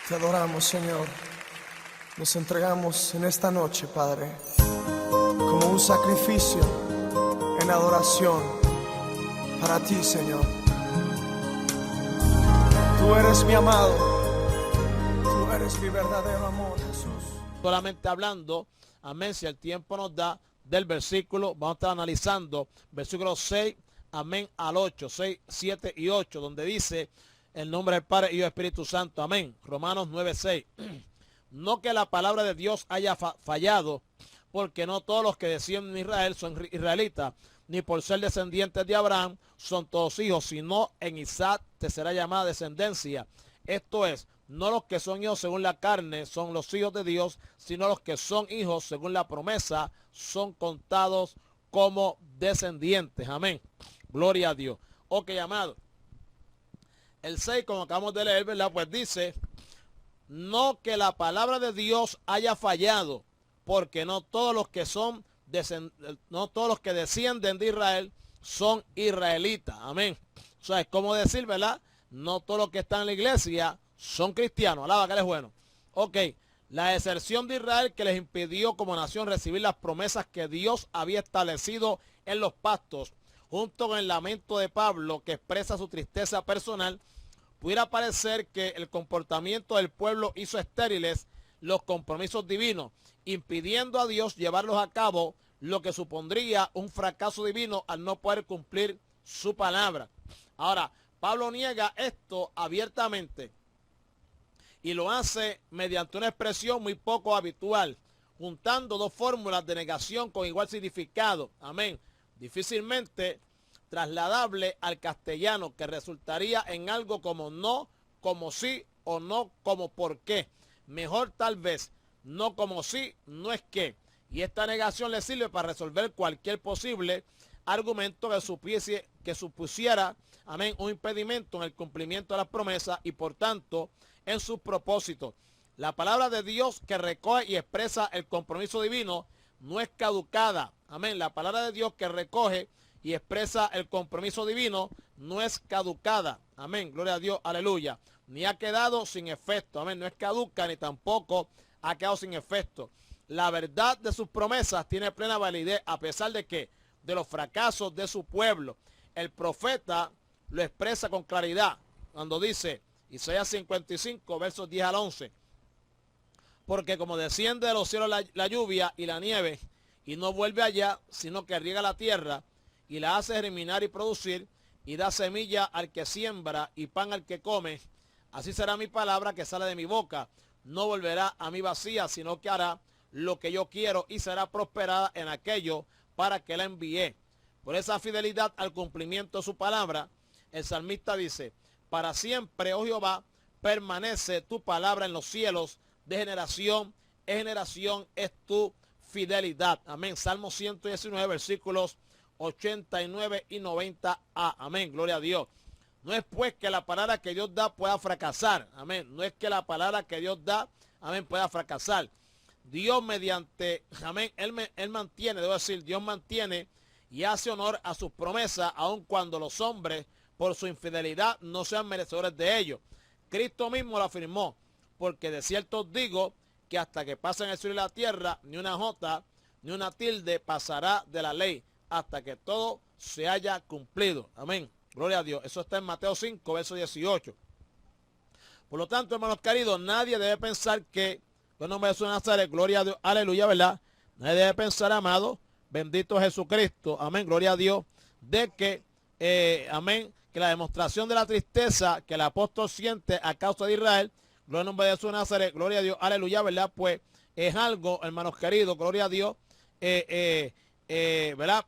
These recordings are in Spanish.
Te adoramos, Señor. Nos entregamos en esta noche, Padre, como un sacrificio en adoración para ti, Señor. Tú eres mi amado, tú eres mi verdadero amor, Jesús. Solamente hablando, amén, si el tiempo nos da, del versículo, vamos a estar analizando versículos 6, amén, al 8, 6, 7 y 8, donde dice el nombre del Padre y del Espíritu Santo, amén. Romanos 9, 6. No que la palabra de Dios haya fallado, porque no todos los que descienden de Israel son israelitas, ni por ser descendientes de Abraham son todos hijos, sino en Isaac te será llamada descendencia. Esto es, no los que son hijos según la carne son los hijos de Dios, sino los que son hijos según la promesa son contados como descendientes. Amén. Gloria a Dios. Ok, amado. El 6, como acabamos de leer, ¿verdad? Pues dice, no que la palabra de Dios haya fallado, porque no todos los que descienden de Israel son israelitas. Amén. O sea, es como decir, ¿verdad? No todos los que están en la iglesia son cristianos. Alaba que Él es bueno. Ok, la deserción de Israel que les impidió como nación recibir las promesas que Dios había establecido en los pactos, junto con el lamento de Pablo que expresa su tristeza personal, pudiera parecer que el comportamiento del pueblo hizo estériles los compromisos divinos, impidiendo a Dios llevarlos a cabo, lo que supondría un fracaso divino al no poder cumplir su palabra. Ahora, Pablo niega esto abiertamente y lo hace mediante una expresión muy poco habitual, juntando dos fórmulas de negación con igual significado. Amén. Difícilmente trasladable al castellano, que resultaría en algo como no, como sí o no como por qué. Mejor tal vez no como sí, no es que. Y esta negación le sirve para resolver cualquier posible argumento que supusiera, amén, un impedimento en el cumplimiento de las promesas y por tanto en sus propósitos. La palabra de Dios que recoge y expresa el compromiso divino no es caducada. Amén. La palabra de Dios que recoge y expresa el compromiso divino no es caducada. Amén. Gloria a Dios. Aleluya. Ni ha quedado sin efecto. Amén. No es caduca ni tampoco ha quedado sin efecto. La verdad de sus promesas tiene plena validez a pesar de que de los fracasos de su pueblo. El profeta lo expresa con claridad cuando dice Isaías 55 versos 10 al 11. Porque como desciende de los cielos la lluvia y la nieve y no vuelve allá, sino que riega la tierra y la hace germinar y producir y da semilla al que siembra y pan al que come, así será mi palabra que sale de mi boca. No volverá a mí vacía, sino que hará lo que yo quiero y será prosperada en aquello para que la envié. Por esa fidelidad al cumplimiento de su palabra, el salmista dice, para siempre, oh Jehová, permanece tu palabra en los cielos, de generación en generación es tu fidelidad. Amén. Salmo 119, versículos 89 y 90a. Amén. Gloria a Dios. No es pues que la palabra que Dios da pueda fracasar. Amén. No es que la palabra que Dios da, amén, pueda fracasar. Dios mediante, amén, Él mantiene, debo decir, Dios mantiene y hace honor a sus promesas, aun cuando los hombres, por su infidelidad, no sean merecedores de ello. Cristo mismo lo afirmó, porque de cierto os digo que hasta que pasen el cielo y la tierra, ni una jota, ni una tilde pasará de la ley, hasta que todo se haya cumplido. Amén. Gloria a Dios. Eso está en Mateo 5, verso 18. Por lo tanto, hermanos queridos, nadie debe pensar que, bueno, me suena Nazaret, gloria a Dios, aleluya, ¿verdad? Nadie debe pensar, amado, bendito Jesucristo, amén, gloria a Dios, de que, amén, que la demostración de la tristeza que el apóstol siente a causa de Israel, gloria al nombre de Jesús de Nazaret, gloria a Dios, aleluya, ¿verdad? Pues es algo, hermanos queridos, gloria a Dios, ¿verdad?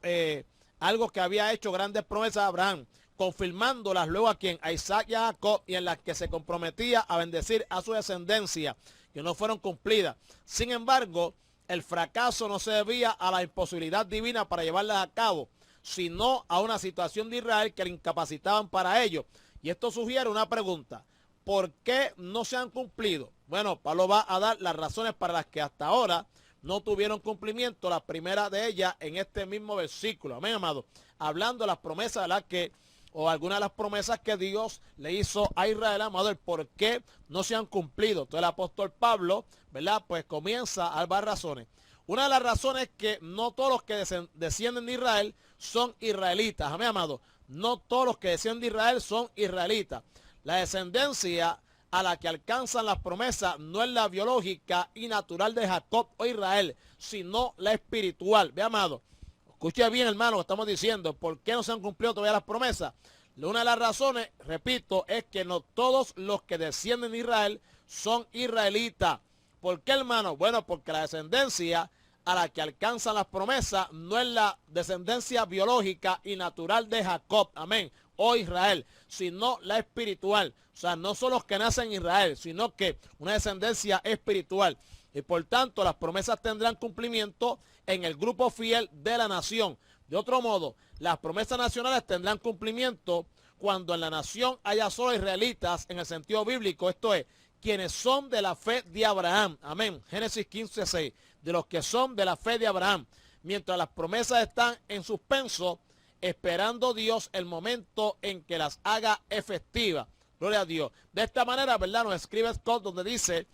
Algo que había hecho grandes promesas a Abraham, confirmándolas luego a quien, a Isaac y a Jacob, y en las que se comprometía a bendecir a su descendencia, que no fueron cumplidas. Sin embargo, el fracaso no se debía a la imposibilidad divina para llevarlas a cabo, sino a una situación de Israel que le incapacitaban para ello. Y esto sugiere una pregunta: ¿por qué no se han cumplido? Bueno, Pablo va a dar las razones para las que hasta ahora no tuvieron cumplimiento, la primera de ellas en este mismo versículo. Amén, amado. Hablando de las promesas de las que o algunas de las promesas que Dios le hizo a Israel, amado, el por qué no se han cumplido. Entonces el apóstol Pablo, ¿verdad? Pues comienza a dar razones. Una de las razones es que no todos los que descienden de Israel son israelitas. Amén, amado. No todos los que descienden de Israel son israelitas. La descendencia a la que alcanzan las promesas no es la biológica y natural de Jacob o Israel, sino la espiritual. Ve, amado. Escuche bien, hermano, lo que estamos diciendo. ¿Por qué no se han cumplido todavía las promesas? Una de las razones, repito, es que no todos los que descienden de Israel son israelitas. ¿Por qué, hermano? Bueno, porque la descendencia a la que alcanzan las promesas no es la descendencia biológica y natural de Jacob, amén, o Israel, sino la espiritual. O sea, no son los que nacen en Israel, sino que una descendencia espiritual. Y por tanto, las promesas tendrán cumplimiento en el grupo fiel de la nación. De otro modo, las promesas nacionales tendrán cumplimiento cuando en la nación haya solo israelitas en el sentido bíblico, esto es, quienes son de la fe de Abraham. Amén. Génesis 15:6. De los que son de la fe de Abraham. Mientras las promesas están en suspenso, esperando Dios el momento en que las haga efectivas. Gloria a Dios. De esta manera, ¿verdad? Nos escribe Scott donde dice,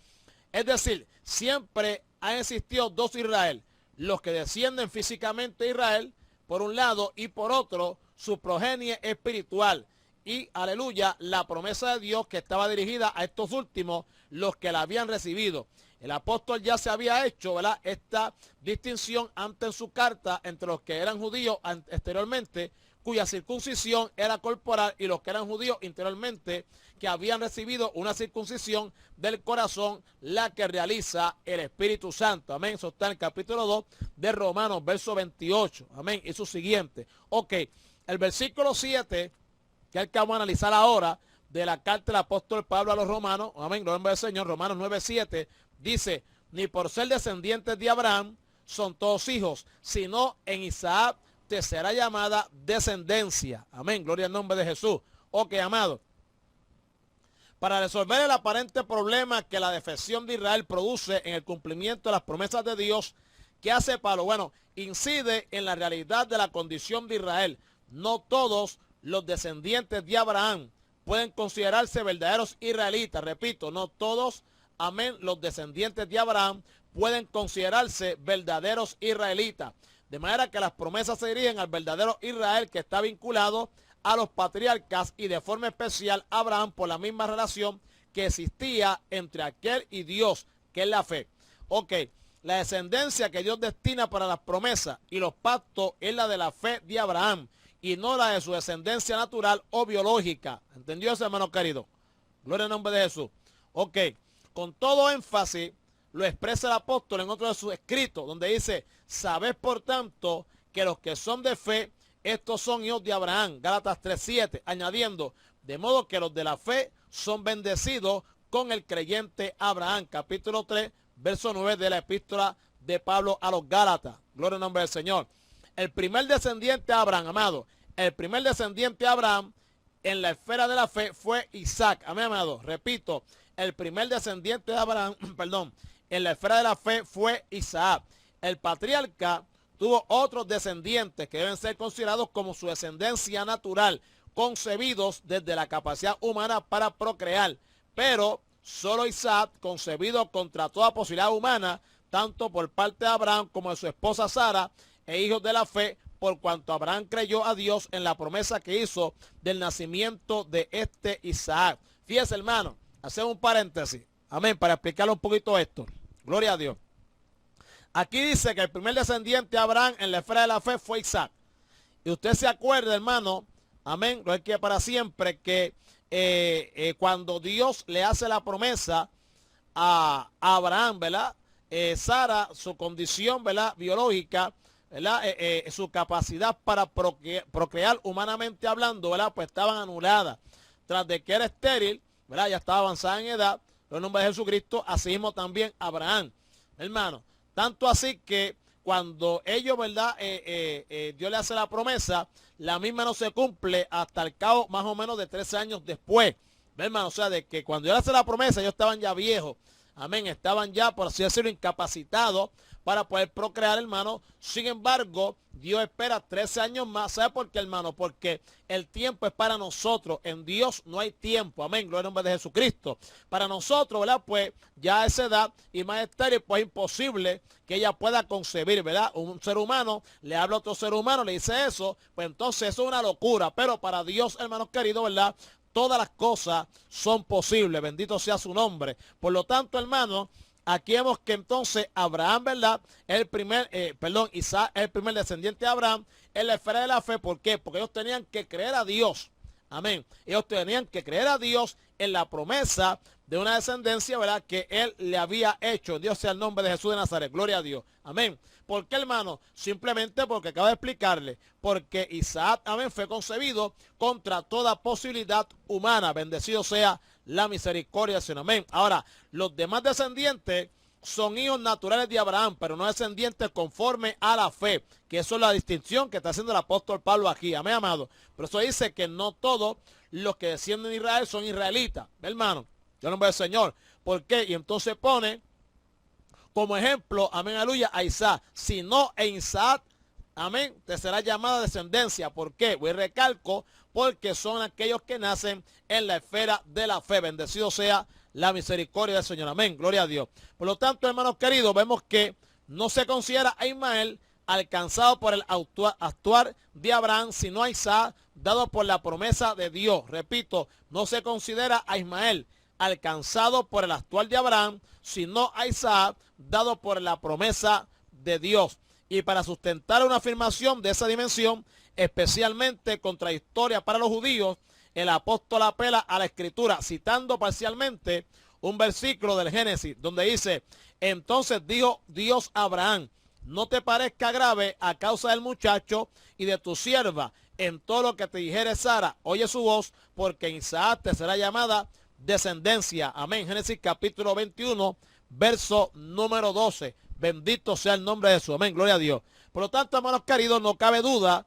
es decir, siempre han existido dos Israel. Los que descienden físicamente de Israel, por un lado, y por otro, su progenie espiritual. Y, aleluya, la promesa de Dios que estaba dirigida a estos últimos, los que la habían recibido. El apóstol ya se había hecho, ¿verdad?, esta distinción antes en su carta entre los que eran judíos exteriormente, cuya circuncisión era corporal, y los que eran judíos interiormente, que habían recibido una circuncisión del corazón, la que realiza el Espíritu Santo. Amén. Eso está en el capítulo 2 de Romanos, verso 28. Amén. Y su siguiente. Ok, el versículo 7, que es el que vamos a analizar ahora, de la carta del apóstol Pablo a los romanos, amén, nombre del Señor, Romanos 9:7, dice, ni por ser descendientes de Abraham son todos hijos, sino en Isaac te será llamada descendencia. Amén, gloria al nombre de Jesús. Ok, amado. Para resolver el aparente problema que la defección de Israel produce en el cumplimiento de las promesas de Dios, ¿qué hace Pablo? Bueno, incide en la realidad de la condición de Israel. No todos los descendientes de Abraham pueden considerarse verdaderos israelitas. Repito, no todos, amén, los descendientes de Abraham pueden considerarse verdaderos israelitas. De manera que las promesas se dirigen al verdadero Israel, que está vinculado a los patriarcas y de forma especial a Abraham por la misma relación que existía entre aquel y Dios, que es la fe. Ok, la descendencia que Dios destina para las promesas y los pactos es la de la fe de Abraham y no la de su descendencia natural o biológica. ¿Entendió eso, hermano querido? Gloria al nombre de Jesús. Ok, con todo énfasis lo expresa el apóstol en otro de sus escritos, donde dice, sabed por tanto que los que son de fe, estos son hijos de Abraham, Gálatas 3:7, añadiendo, de modo que los de la fe son bendecidos con el creyente Abraham, capítulo 3, verso 9 de la epístola de Pablo a los Gálatas. Gloria al nombre del Señor. El primer descendiente de Abraham, amado, el primer descendiente de Abraham en la esfera de la fe fue Isaac. Amén, amado. Repito, el primer descendiente de Abraham, perdón, en la esfera de la fe fue Isaac. El patriarca tuvo otros descendientes que deben ser considerados como su descendencia natural, concebidos desde la capacidad humana para procrear. Pero solo Isaac, concebido contra toda posibilidad humana, tanto por parte de Abraham como de su esposa Sara, e hijos de la fe, por cuanto Abraham creyó a Dios en la promesa que hizo del nacimiento de este Isaac. Fíjese, hermano, hacemos un paréntesis, amén, para explicarle un poquito esto. Gloria a Dios. Aquí dice que el primer descendiente de Abraham en la esfera de la fe fue Isaac. Y usted se acuerda, hermano, amén, lo es que para siempre, que cuando Dios le hace la promesa a Abraham, ¿verdad? Sara, su condición, ¿verdad?, biológica, ¿verdad?, su capacidad para procrear humanamente hablando, ¿verdad?, pues estaban anuladas. Tras de que era estéril, ¿verdad?, ya estaba avanzada en edad, en el nombre de Jesucristo, así mismo también Abraham, hermano. Tanto así que cuando ellos, ¿verdad?, Dios le hace la promesa, la misma no se cumple hasta el cabo más o menos de 13 años después. ¿Ve, hermano? O sea, de que cuando Dios le hace la promesa, ellos estaban ya viejos. Amén. Estaban ya, por así decirlo, incapacitados para poder procrear, hermano. Sin embargo, Dios espera 13 años más. ¿Sabe por qué, hermano? Porque el tiempo es para nosotros. En Dios no hay tiempo. Amén. Gloria al nombre de Jesucristo. Para nosotros, ¿verdad? Pues ya a esa edad y más estéril, pues es imposible que ella pueda concebir, ¿verdad? Un ser humano le habla a otro ser humano, le dice eso, pues entonces eso es una locura. Pero para Dios, hermanos queridos, ¿verdad? Todas las cosas son posibles. Bendito sea su nombre. Por lo tanto, hermano, aquí vemos que entonces Abraham, ¿verdad? Isaac es el primer descendiente de Abraham en la esfera de la fe. ¿Por qué? Porque ellos tenían que creer a Dios. Amén. Ellos tenían que creer a Dios en la promesa de una descendencia, ¿verdad? Que él le había hecho. Dios sea el nombre de Jesús de Nazaret. Gloria a Dios. Amén. ¿Por qué, hermano? Simplemente porque acabo de explicarle. Porque Isaac, amén, fue concebido contra toda posibilidad humana. Bendecido sea la misericordia del Señor. Amén. Ahora, los demás descendientes son hijos naturales de Abraham, pero no descendientes conforme a la fe, que eso es la distinción que está haciendo el apóstol Pablo aquí. Amén, amado. Por eso dice que no todos los que descienden de Israel son israelitas, hermano. Yo no veo al Señor. ¿Por qué? Y entonces pone como ejemplo, amén, aleluya, a Isaac. Si no, en Isaac, amén, te será llamada descendencia. ¿Por qué? Voy a recalco, porque son aquellos que nacen en la esfera de la fe. Bendecido sea la misericordia del Señor. Amén, gloria a Dios. Por lo tanto, hermanos queridos, vemos que no se considera a Ismael alcanzado por el actuar de Abraham, sino a Isaac, dado por la promesa de Dios. Repito, no se considera a Ismael alcanzado por el actual de Abraham, sino a Isaac, dado por la promesa de Dios. Y para sustentar una afirmación de esa dimensión, especialmente contradictoria para los judíos, el apóstol apela a la escritura, citando parcialmente un versículo del Génesis, donde dice, entonces dijo Dios a Abraham, no te parezca grave a causa del muchacho y de tu sierva, en todo lo que te dijere Sara, oye su voz, porque en Isaac te será llamada descendencia. Amén. Génesis capítulo 21, verso número 12. Bendito sea el nombre de Jesús. Amén. Gloria a Dios. Por lo tanto, hermanos queridos, no cabe duda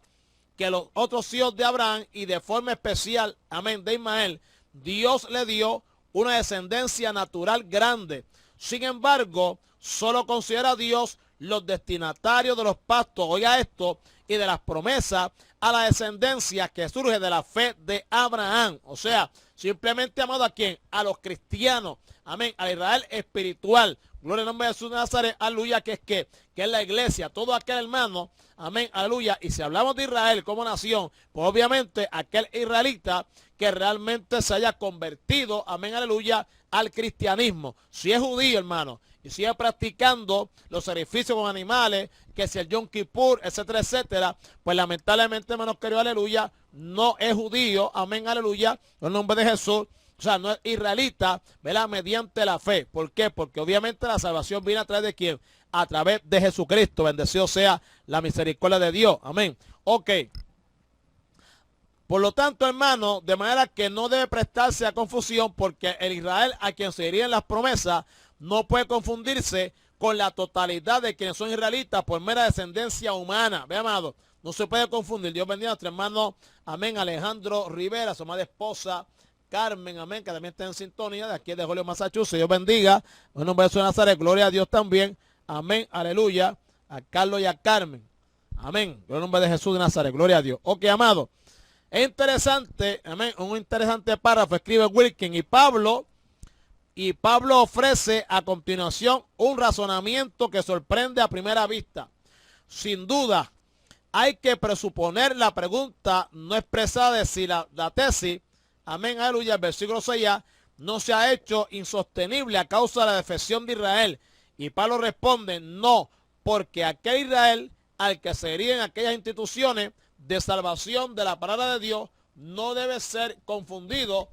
que los otros hijos de Abraham y de forma especial, amén, de Ismael, Dios le dio una descendencia natural grande. Sin embargo, solo considera a Dios los destinatarios de los pactos, oiga esto, y de las promesas a la descendencia que surge de la fe de Abraham. O sea, simplemente, amado, ¿a quién? A los cristianos, amén, al Israel espiritual. Gloria al nombre de Jesús de Nazaret, aleluya, que es la iglesia, todo aquel hermano, amén, aleluya. Y si hablamos de Israel como nación, pues obviamente aquel israelita que realmente se haya convertido, amén, aleluya, al cristianismo. Si es judío, hermano, y sigue practicando los sacrificios con animales, que si el Yom Kippur, etcétera, etcétera, pues lamentablemente, hermanos queridos, aleluya, no es judío, amén, aleluya, en el nombre de Jesús. O sea, no es israelita, ¿verdad? Mediante la fe. ¿Por qué? Porque obviamente la salvación viene a través de ¿quién? A través de Jesucristo. Bendecido sea la misericordia de Dios. Amén. Ok. Por lo tanto, hermano, de manera que no debe prestarse a confusión, porque el Israel a quien se dirían las promesas no puede confundirse con la totalidad de quienes son israelitas por mera descendencia humana. Ve, amado, no se puede confundir. Dios bendiga a nuestro hermano, amén, Alejandro Rivera, su amada esposa, Carmen, amén, que también está en sintonía de aquí de Holyoke, Massachusetts. Dios bendiga. En nombre de Jesús de Nazaret, gloria a Dios también. Amén, aleluya. A Carlos y a Carmen. Amén. En nombre de Jesús de Nazaret, gloria a Dios. Ok, amado. Es interesante, amén, un interesante párrafo escribe Wilkin y Pablo ofrece a continuación un razonamiento que sorprende a primera vista. Sin duda, hay que presuponer la pregunta no expresada de si la tesis, amén, aleluya, el versículo 6 no se ha hecho insostenible a causa de la defección de Israel. Y Pablo responde, no, porque aquel Israel al que se herían aquellas instituciones de salvación de la palabra de Dios no debe ser confundido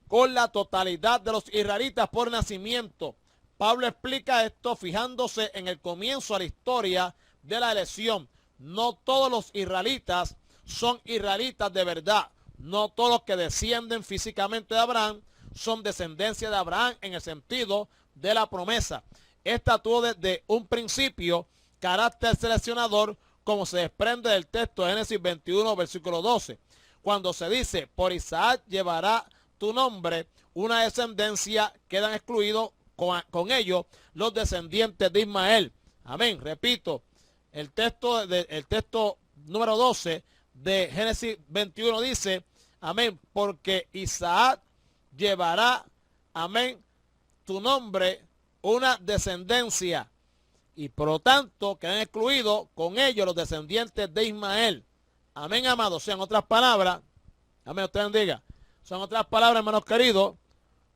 con la totalidad de los israelitas por nacimiento. Pablo explica esto fijándose en el comienzo de la historia de la elección. No todos los israelitas son israelitas de verdad. No todos los que descienden físicamente de Abraham son descendencia de Abraham en el sentido de la promesa. Esta tuvo desde un principio carácter seleccionador, como se desprende del texto de Génesis 21, versículo 12, cuando se dice, por Isaac llevará tu nombre, una descendencia, quedan excluidos con ellos los descendientes de Ismael. Amén. Repito, el texto número 12 de Génesis 21 dice, amén, porque Isaac llevará, amén, tu nombre, una descendencia, y por lo tanto quedan excluidos con ellos los descendientes de Ismael. Amén, amados. O sea, en otras palabras, amén, usted bendiga. Son otras palabras, hermanos queridos,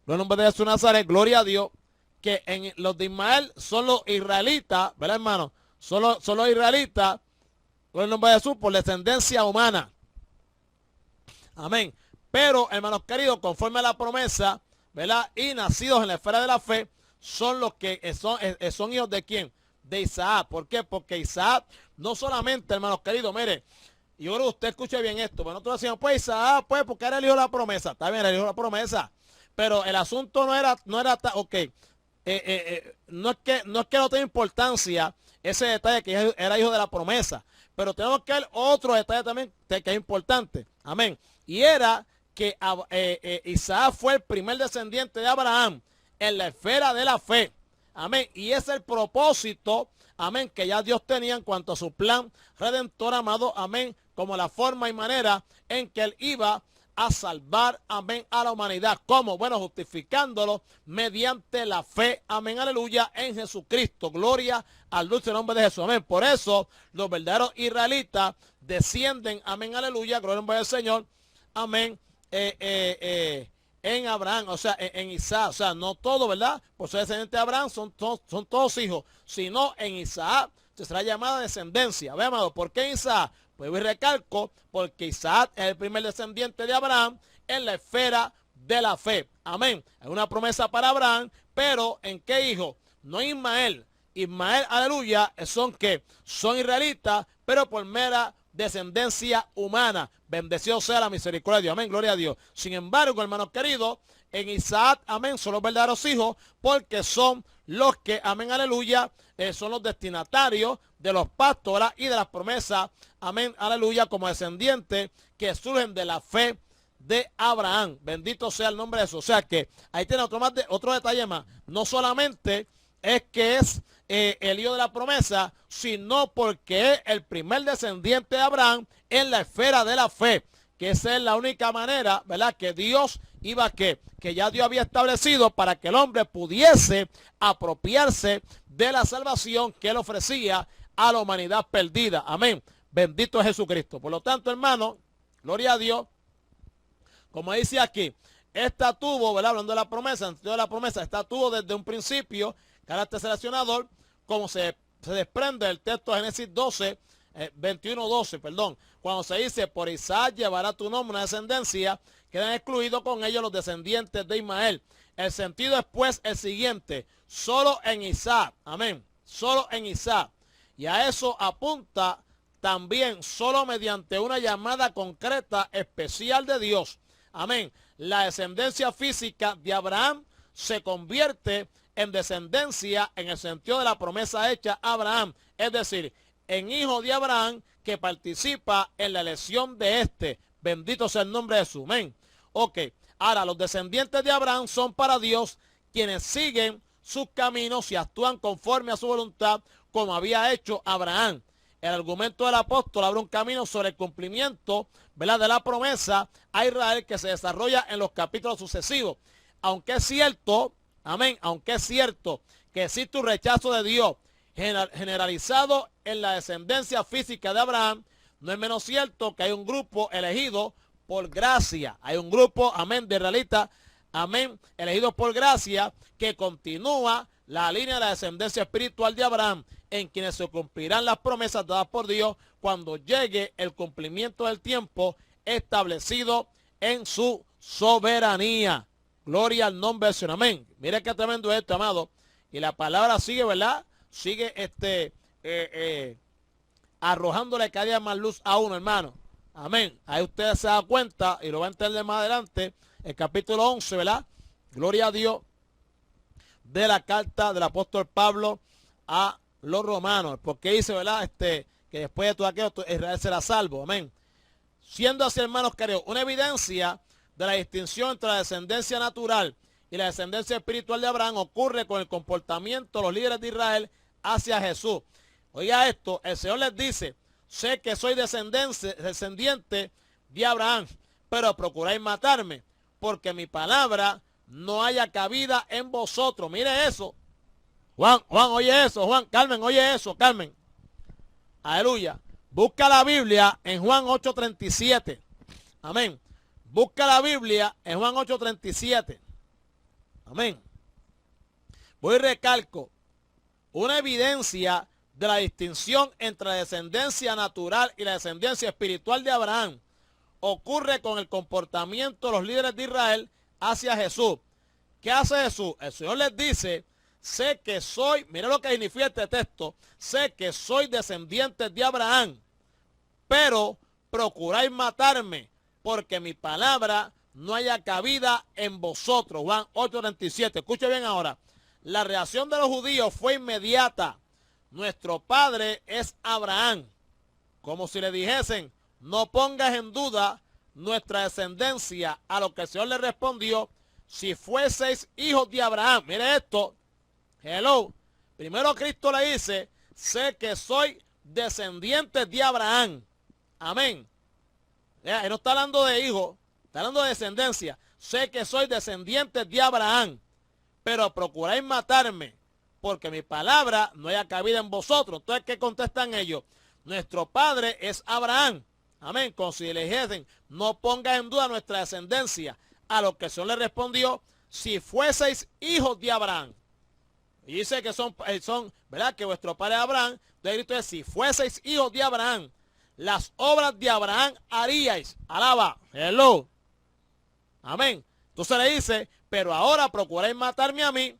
los nombres de Jesús Nazaret, gloria a Dios, que en los de Ismael son los israelitas, ¿verdad, hermano? Son los israelitas, con el nombre de Jesús, por descendencia humana. Amén. Pero, hermanos queridos, conforme a la promesa, ¿verdad? Y nacidos en la esfera de la fe, son los que son hijos de ¿quién? De Isaac. ¿Por qué? Porque Isaac, no solamente, hermanos queridos, mire, y ahora usted escuche bien esto, pero nosotros decíamos, pues Isaac, pues, porque era el hijo de la promesa. Está bien, era el hijo de la promesa. Pero el asunto no era ok. No es que no tenga importancia ese detalle que era hijo de la promesa. Pero tenemos que ver otro detalle también que es importante. Amén. Y era que Isaac fue el primer descendiente de Abraham en la esfera de la fe. Amén. Y ese es el propósito, amén, que ya Dios tenía en cuanto a su plan redentor, amado, amén, como la forma y manera en que él iba a salvar, amén, a la humanidad. ¿Cómo? Bueno, justificándolo mediante la fe, amén, aleluya, en Jesucristo. Gloria al dulce nombre de Jesús, amén. Por eso los verdaderos israelitas descienden, amén, aleluya, gloria al nombre del Señor, amén, en Abraham, o sea, en Isaac, o sea, no todo, ¿verdad? Por ser descendiente de Abraham son todos hijos, sino en Isaac se será llamada descendencia. Ve, amado, ¿por qué en Isaac? Pues hoy recalco, porque Isaac es el primer descendiente de Abraham en la esfera de la fe. Amén. Es una promesa para Abraham, pero ¿en qué hijo? No Ismael. Ismael, aleluya, son que son israelitas, pero por mera descendencia humana. Bendecido sea la misericordia de Dios. Amén, gloria a Dios. Sin embargo, hermanos queridos, en Isaac, amén, son los verdaderos hijos, porque son los que, amén, aleluya, son los destinatarios de los pactos, ¿verdad? Y de las promesas, amén, aleluya, como descendientes que surgen de la fe de Abraham. Bendito sea el nombre de Jesús. O sea que ahí tiene otro detalle más. No solamente es que es el hijo de la promesa, sino porque es el primer descendiente de Abraham en la esfera de la fe, que esa es la única manera, ¿verdad?, que Dios iba que ya Dios había establecido para que el hombre pudiese apropiarse de la salvación que él ofrecía a la humanidad perdida. Amén. Bendito es Jesucristo. Por lo tanto, hermano, gloria a Dios, como dice aquí, esta tuvo, ¿verdad?, hablando de la promesa, en sentido de la promesa, esta tuvo desde un principio carácter seleccionador, como se desprende del texto de Génesis 12, 21:12, perdón, cuando se dice, por Isaac llevará tu nombre una descendencia, quedan excluidos con ellos los descendientes de Ismael. El sentido es pues el siguiente, solo en Isaac, amén, solo en Isaac. Y a eso apunta también solo mediante una llamada concreta especial de Dios. Amén. La descendencia física de Abraham se convierte en descendencia en el sentido de la promesa hecha a Abraham. Es decir, en hijo de Abraham que participa en la elección de este. Bendito sea el nombre de Jesús. Amén. Ok. Ahora, los descendientes de Abraham son para Dios quienes siguen sus caminos y actúan conforme a su voluntad como había hecho Abraham. El argumento del apóstol abre un camino sobre el cumplimiento, ¿verdad?, de la promesa a Israel que se desarrolla en los capítulos sucesivos. Aunque es cierto, amén, aunque es cierto que existe un rechazo de Dios generalizado en la descendencia física de Abraham, no es menos cierto que hay un grupo elegido por gracia. Hay un grupo, amén, de israelitas, amén, elegidos por gracia, que continúa la línea de la descendencia espiritual de Abraham, en quienes se cumplirán las promesas dadas por Dios cuando llegue el cumplimiento del tiempo establecido en su soberanía. Gloria al nombre del Señor. Amén. Mire qué tremendo es esto, amado. Y la palabra sigue, ¿verdad? Sigue arrojándole cada día más luz a uno, hermano. Amén. Ahí usted se da cuenta y lo va a entender más adelante. El capítulo 11, ¿verdad? Gloria a Dios. De la carta del apóstol Pablo a los romanos. Porque dice, ¿verdad? Que después de todo aquello Israel será salvo. Amén. Siendo así, hermanos queridos, una evidencia de la distinción entre la descendencia natural y la descendencia espiritual de Abraham ocurre con el comportamiento de los líderes de Israel hacia Jesús. Oiga esto, el Señor les dice, sé que soy descendiente de Abraham, pero procuráis matarme, porque mi palabra no haya cabida en vosotros. Mire eso. Juan, oye eso. Juan, Carmen, oye eso, Carmen. Aleluya. Busca la Biblia en Juan 8:37. Amén. Busca la Biblia en Juan 8:37. Amén. Voy y recalco. Una evidencia de la distinción entre la descendencia natural y la descendencia espiritual de Abraham ocurre con el comportamiento de los líderes de Israel hacia Jesús. ¿Qué hace Jesús? El Señor les dice, sé que soy, mire lo que significa este texto, sé que soy descendiente de Abraham, pero procuráis matarme, porque mi palabra no haya cabida en vosotros. Juan 8:37. Escuche bien ahora. La reacción de los judíos fue inmediata. Nuestro padre es Abraham. Como si le dijesen, no pongas en duda nuestra descendencia. A lo que el Señor le respondió, si fueseis hijos de Abraham. Mire esto. Hello. Primero Cristo le dice, sé que soy descendiente de Abraham. Amén. Él no está hablando de hijo, está hablando de descendencia. Sé que soy descendiente de Abraham, pero procuráis matarme, porque mi palabra no haya cabida en vosotros. Entonces, ¿qué contestan ellos? Nuestro padre es Abraham. Amén. Como si le dijesen, no pongas en duda nuestra descendencia. A lo que el Señor le respondió, si fueseis hijos de Abraham. Y dice que son, ¿verdad? Que vuestro padre es Abraham. Entonces Cristo dice, si fueseis hijos de Abraham, las obras de Abraham haríais. Alaba. Hello. Amén. Entonces le dice, pero ahora procuráis matarme a mí,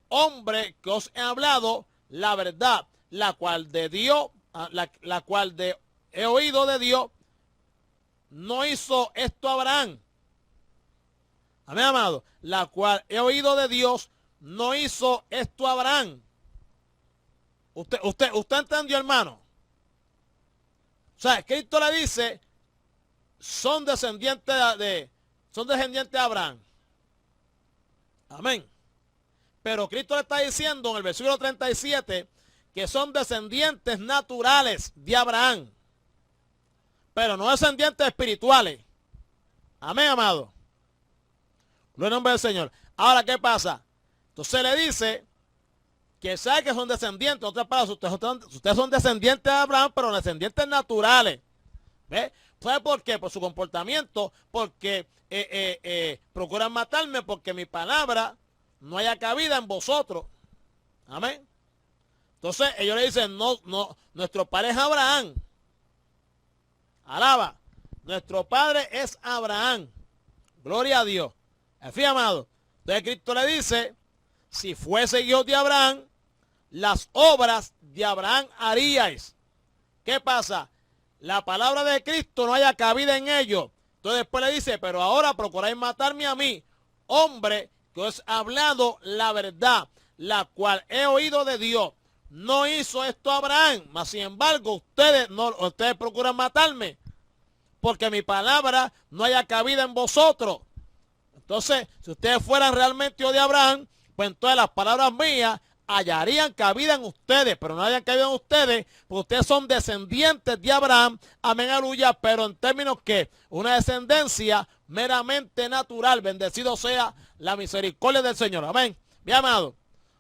hombre que os he hablado la verdad, la cual de Dios, la cual he oído de Dios, no hizo esto Abraham. Amén, amado. La cual he oído de Dios, no hizo esto Abraham. Usted entendió, hermano. O sea, Cristo le dice, son descendientes de Abraham. Amén. Pero Cristo le está diciendo en el versículo 37 que son descendientes naturales de Abraham, pero no descendientes espirituales. Amén, amado. Gloria al nombre del Señor. Ahora, ¿qué pasa? Entonces le dice que sabe que son descendientes. En otras palabras, ustedes son descendientes de Abraham, pero descendientes naturales. ¿Ve? ¿Sabe por qué? Por su comportamiento, porque procuran matarme, porque mi palabra no haya cabida en vosotros. Amén. Entonces ellos le dicen, no, nuestro padre es Abraham. Alaba. Nuestro padre es Abraham. Gloria a Dios. En fin, amado. Entonces Cristo le dice, si fuese hijo de Abraham, las obras de Abraham haríais. ¿Qué pasa? La palabra de Cristo no haya cabida en ellos. Entonces después le dice, pero ahora procuráis matarme a mí, hombre que os he hablado la verdad, la cual he oído de Dios. No hizo esto Abraham, mas sin embargo ustedes procuran matarme, porque mi palabra no haya cabida en vosotros. Entonces, si ustedes fueran realmente hijos de Abraham, pues entonces las palabras mías hallarían cabida en ustedes, pero no hayan cabida en ustedes, porque ustedes son descendientes de Abraham, amén, aleluya, pero en términos que una descendencia meramente natural, bendecido sea la misericordia del Señor, amén. Mi amado,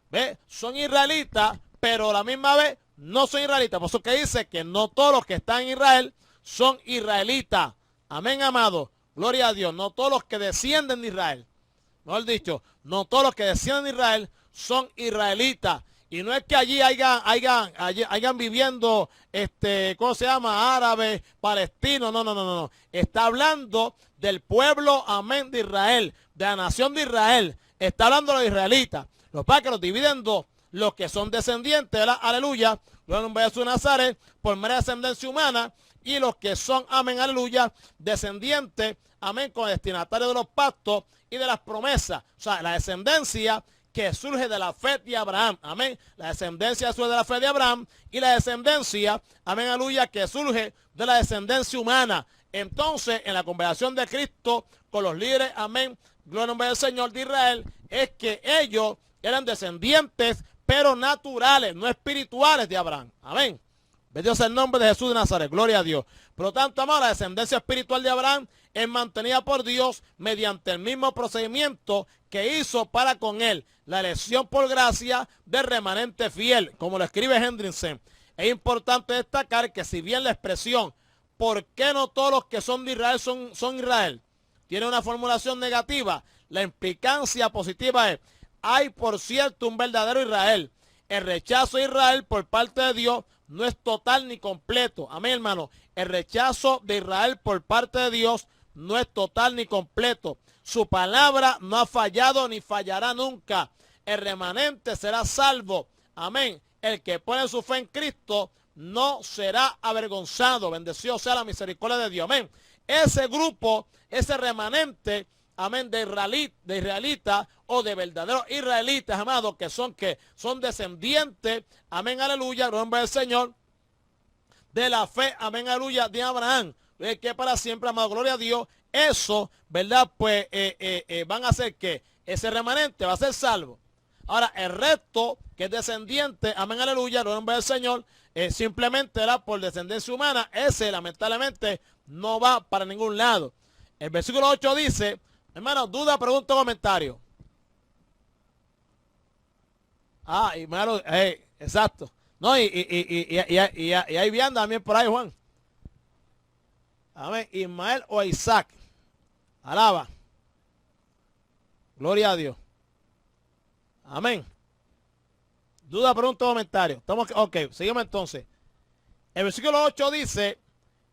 ¿ve? Son israelitas, pero a la misma vez no son israelitas, por eso que dice que no todos los que están en Israel son israelitas, amén, amado, gloria a Dios, no todos los que descienden de Israel, mejor dicho, no todos los que descienden de Israel son israelitas. Y no es que allí hayan viviendo, ¿cómo se llama? Árabes, palestinos. No. Está hablando del pueblo, amén, de Israel, de la nación de Israel. Está hablando de los israelitas. Los padres que los dividen en dos. Los que son descendientes, ¿verdad? Aleluya, luego en vez de Nazaret, por mera descendencia humana. Y los que son, amén, aleluya, descendientes, amén, con destinatarios de los pactos y de las promesas. O sea, la descendencia que surge de la fe de Abraham, amén, la descendencia surge de la fe de Abraham y la descendencia, amén, aleluya, que surge de la descendencia humana. Entonces, en la conversación de Cristo con los líderes, amén, gloria al nombre del Señor de Israel, es que ellos eran descendientes, pero naturales, no espirituales de Abraham. Amén. Bendito sea el nombre de Jesús de Nazaret. Gloria a Dios. Por lo tanto, amado, la descendencia espiritual de Abraham es mantenida por Dios mediante el mismo procedimiento que hizo para con él, la elección por gracia del remanente fiel, como lo escribe Hendrickson. Es importante destacar que si bien la expresión ¿por qué no todos los que son de Israel son Israel? Tiene una formulación negativa, la implicancia positiva es: hay por cierto un verdadero Israel. El rechazo de Israel por parte de Dios no es total ni completo. Amén, hermano. El rechazo de Israel por parte de Dios no es total ni completo. Su palabra no ha fallado ni fallará nunca. El remanente será salvo. Amén. El que pone su fe en Cristo no será avergonzado. Bendecido sea la misericordia de Dios. Amén. Ese grupo, ese remanente, amén, de israelitas o de verdaderos israelitas, amados, que son descendientes, amén, aleluya, nombre del Señor, de la fe, amén, aleluya, de Abraham, que para siempre, amado, gloria a Dios. Eso, ¿verdad? Pues van a hacer que ese remanente va a ser salvo. Ahora, el resto, que es descendiente, amén, aleluya, nombre del Señor, simplemente era por descendencia humana. Ese, lamentablemente, no va para ningún lado. El versículo 8 dice, hermano, duda, pregunta o comentario. Hermano, exacto. No, y ahí viene también por ahí, Juan. Amén. Ismael o Isaac. Alaba. Gloria a Dios. Amén. Duda, pregunta o comentario. Estamos, ok, seguimos entonces. El versículo 8 dice,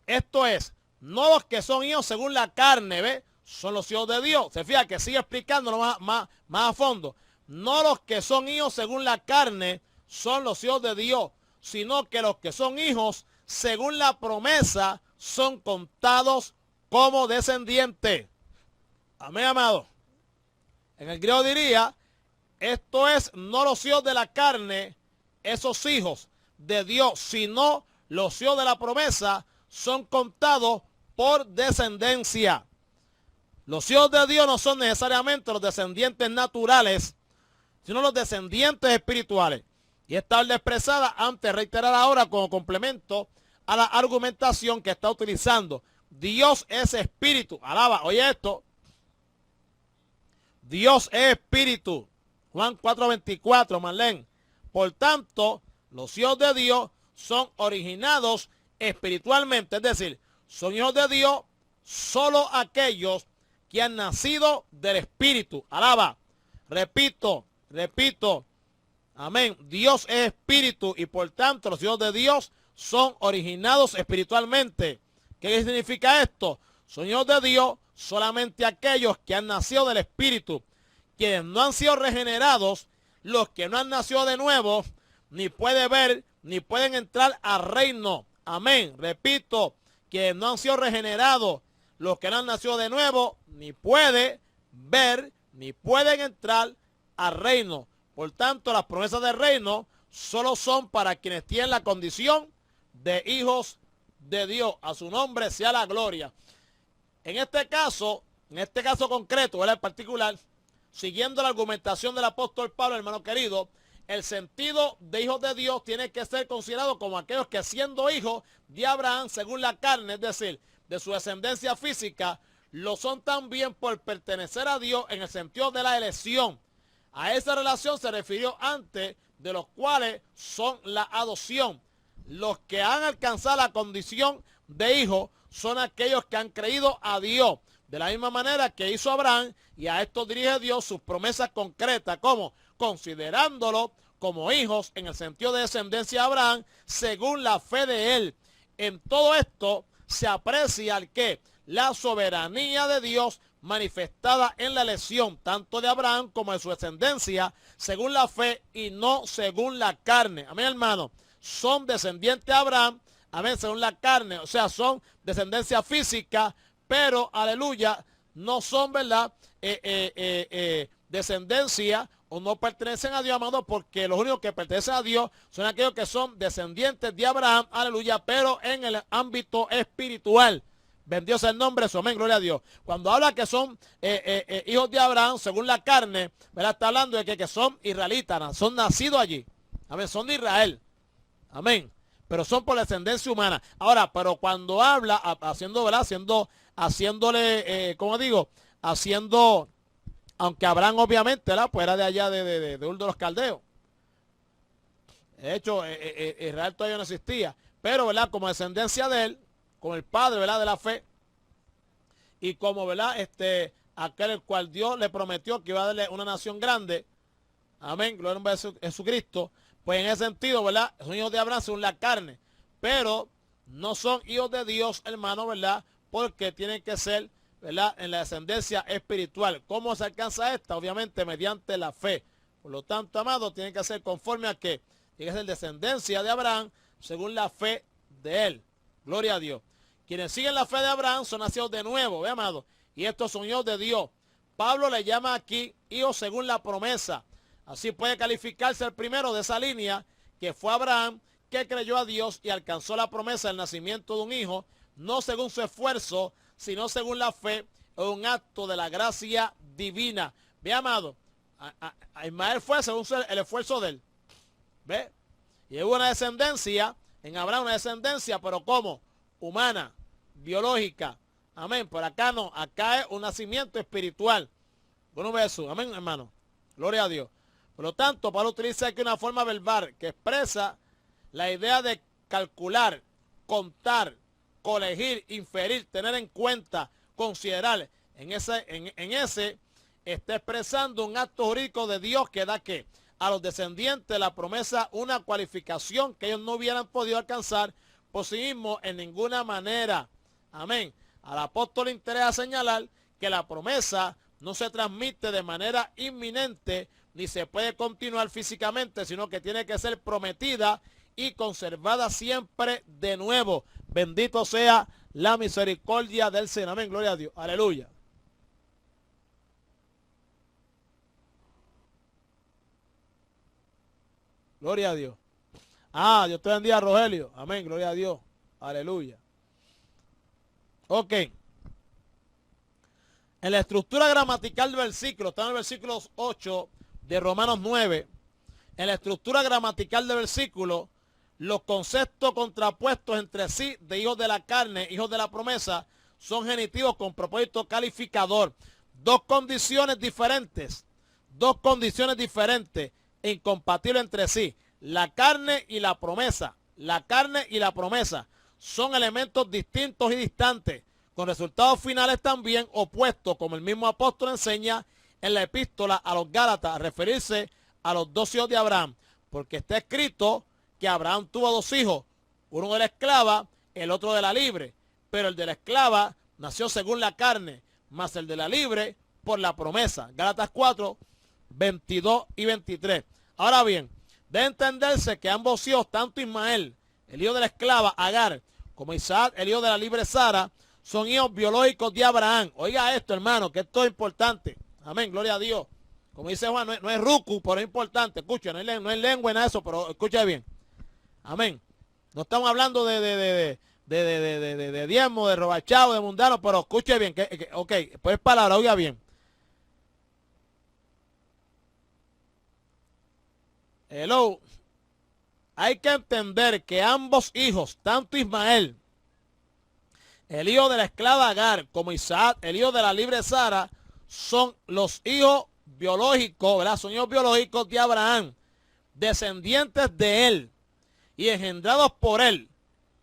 esto es, no los que son hijos según la carne, ¿ve? Son los hijos de Dios. Se fija que sigue explicándolo más a fondo. No los que son hijos según la carne son los hijos de Dios, sino que los que son hijos según la promesa son contados como descendientes. Amén, amado. En el griego diría, esto es, no los hijos de la carne, esos hijos de Dios, sino los hijos de la promesa son contados por descendencia. Los hijos de Dios no son necesariamente los descendientes naturales, sino los descendientes espirituales. Y esta orden expresada antes reiterada ahora como complemento a la argumentación que está utilizando. Dios es espíritu. Alaba, oye esto. Dios es espíritu. Juan 4:24, Marlene. Por tanto, los hijos de Dios son originados espiritualmente. Es decir, son hijos de Dios solo aquellos que han nacido del Espíritu. Alaba. Repito. Amén. Dios es espíritu y por tanto los hijos de Dios son originados espiritualmente. ¿Qué significa esto? Son hijos de Dios solamente aquellos que han nacido del Espíritu. Quienes no han sido regenerados, los que no han nacido de nuevo, ni pueden ver, ni pueden entrar al reino. Amén. Repito, quienes no han sido regenerados, los que no han nacido de nuevo, ni pueden ver, ni pueden entrar al reino. Por tanto, las promesas del reino solo son para quienes tienen la condición de hijos de Dios. A su nombre sea la gloria. En este caso concreto, ¿verdad? En particular, siguiendo la argumentación del apóstol Pablo, hermano querido, el sentido de hijos de Dios tiene que ser considerado como aquellos que siendo hijos de Abraham según la carne, es decir, de su descendencia física, lo son también por pertenecer a Dios en el sentido de la elección. A esa relación se refirió antes, de los cuales son la adopción. Los que han alcanzado la condición de hijo son aquellos que han creído a Dios, de la misma manera que hizo Abraham, y a esto dirige Dios sus promesas concretas, como considerándolo como hijos en el sentido de descendencia de Abraham, según la fe de él. En todo esto se aprecia el que la soberanía de Dios manifestada en la elección, tanto de Abraham como de su descendencia, según la fe y no según la carne. Amén, hermano. Son descendientes de Abraham, amén, según la carne, o sea, son descendencia física, pero, aleluya, no son, ¿verdad?, descendencia o no pertenecen a Dios, amado, porque los únicos que pertenecen a Dios son aquellos que son descendientes de Abraham, aleluya, pero en el ámbito espiritual. Bendito sea el nombre de su, amén, gloria a Dios. Cuando habla que son hijos de Abraham, según la carne, ¿verdad? Está hablando de que son israelitas, son nacidos allí. Amén, son de Israel. Amén. Pero son por la descendencia humana. Ahora, pero cuando habla, haciendo, ¿verdad? Haciéndole, ¿cómo digo? Haciendo, aunque Abraham obviamente, ¿verdad? Pues era de allá de Ur de los Caldeos. De hecho, Israel todavía no existía. Pero, ¿verdad? Como descendencia de él, como el padre, ¿verdad? De la fe. Y como, ¿verdad? Aquel el cual Dios le prometió que iba a darle una nación grande. Amén. Gloria a Jesucristo. Pues en ese sentido, ¿verdad? Son hijos de Abraham según la carne. Pero no son hijos de Dios, hermano, ¿verdad? Porque tienen que ser, ¿verdad? En la descendencia espiritual. ¿Cómo se alcanza esta? Obviamente mediante la fe. Por lo tanto, amado, tienen que ser conforme a que tiene que ser descendencia de Abraham según la fe de él. Gloria a Dios. Quienes siguen la fe de Abraham son nacidos de nuevo, ¿ve, amado? Y estos son hijos de Dios. Pablo le llama aquí hijos según la promesa. Así puede calificarse el primero de esa línea, que fue Abraham, que creyó a Dios y alcanzó la promesa del nacimiento de un hijo, no según su esfuerzo, sino según la fe, en un acto de la gracia divina. Ve, amado, a Ismael fue según el esfuerzo de él. ¿Ve? Y hubo una descendencia, en Abraham una descendencia, pero ¿cómo? Humana, biológica. Amén. Por acá no, acá es un nacimiento espiritual. Bueno, ve eso. Amén, hermano. Gloria a Dios. Por lo tanto, Pablo utiliza aquí una forma verbal que expresa la idea de calcular, contar, colegir, inferir, tener en cuenta, considerar. En ese está expresando un acto jurídico de Dios que da que a los descendientes de la promesa una cualificación que ellos no hubieran podido alcanzar por sí mismos en ninguna manera. Amén. Al apóstol le interesa señalar que la promesa no se transmite de manera inminente ni se puede continuar físicamente, sino que tiene que ser prometida y conservada siempre de nuevo. Bendito sea la misericordia del Señor. Amén, gloria a Dios. Aleluya. Gloria a Dios. Dios te bendiga, Rogelio. Amén, gloria a Dios. Aleluya. Ok. En la estructura gramatical del versículo, está en el versículo 8 de Romanos 9. En la estructura gramatical del versículo, los conceptos contrapuestos entre sí de hijos de la carne, hijos de la promesa, son genitivos con propósito calificador. Dos condiciones diferentes e incompatibles entre sí. La carne y la promesa. La carne y la promesa son elementos distintos y distantes, con resultados finales también opuestos, como el mismo apóstol enseña en la epístola a los Gálatas, a referirse a los dos hijos de Abraham, porque está escrito que Abraham tuvo dos hijos, uno de la esclava, el otro de la libre, pero el de la esclava nació según la carne, más el de la libre por la promesa. Gálatas 4, 22 y 23. Ahora bien, debe entenderse que ambos hijos, tanto Ismael, el hijo de la esclava Agar, como Isaac, el hijo de la libre Sara, son hijos biológicos de Abraham. Oiga esto, hermano, que esto es importante. Amén, gloria a Dios. Como dice Juan, no es rucu, pero es importante. Escucha, no es lengua, nada de eso, pero escucha bien. Amén. No estamos hablando de diezmo, de robachado, de mundano, pero escuche bien. Ok, pues palabra, oiga bien. Hello. Hay que entender que ambos hijos, tanto Ismael, el hijo de la esclava Agar, como Isaac, el hijo de la libre Sara, son los hijos biológicos, ¿verdad? Son hijos biológicos de Abraham, descendientes de él y engendrados por él.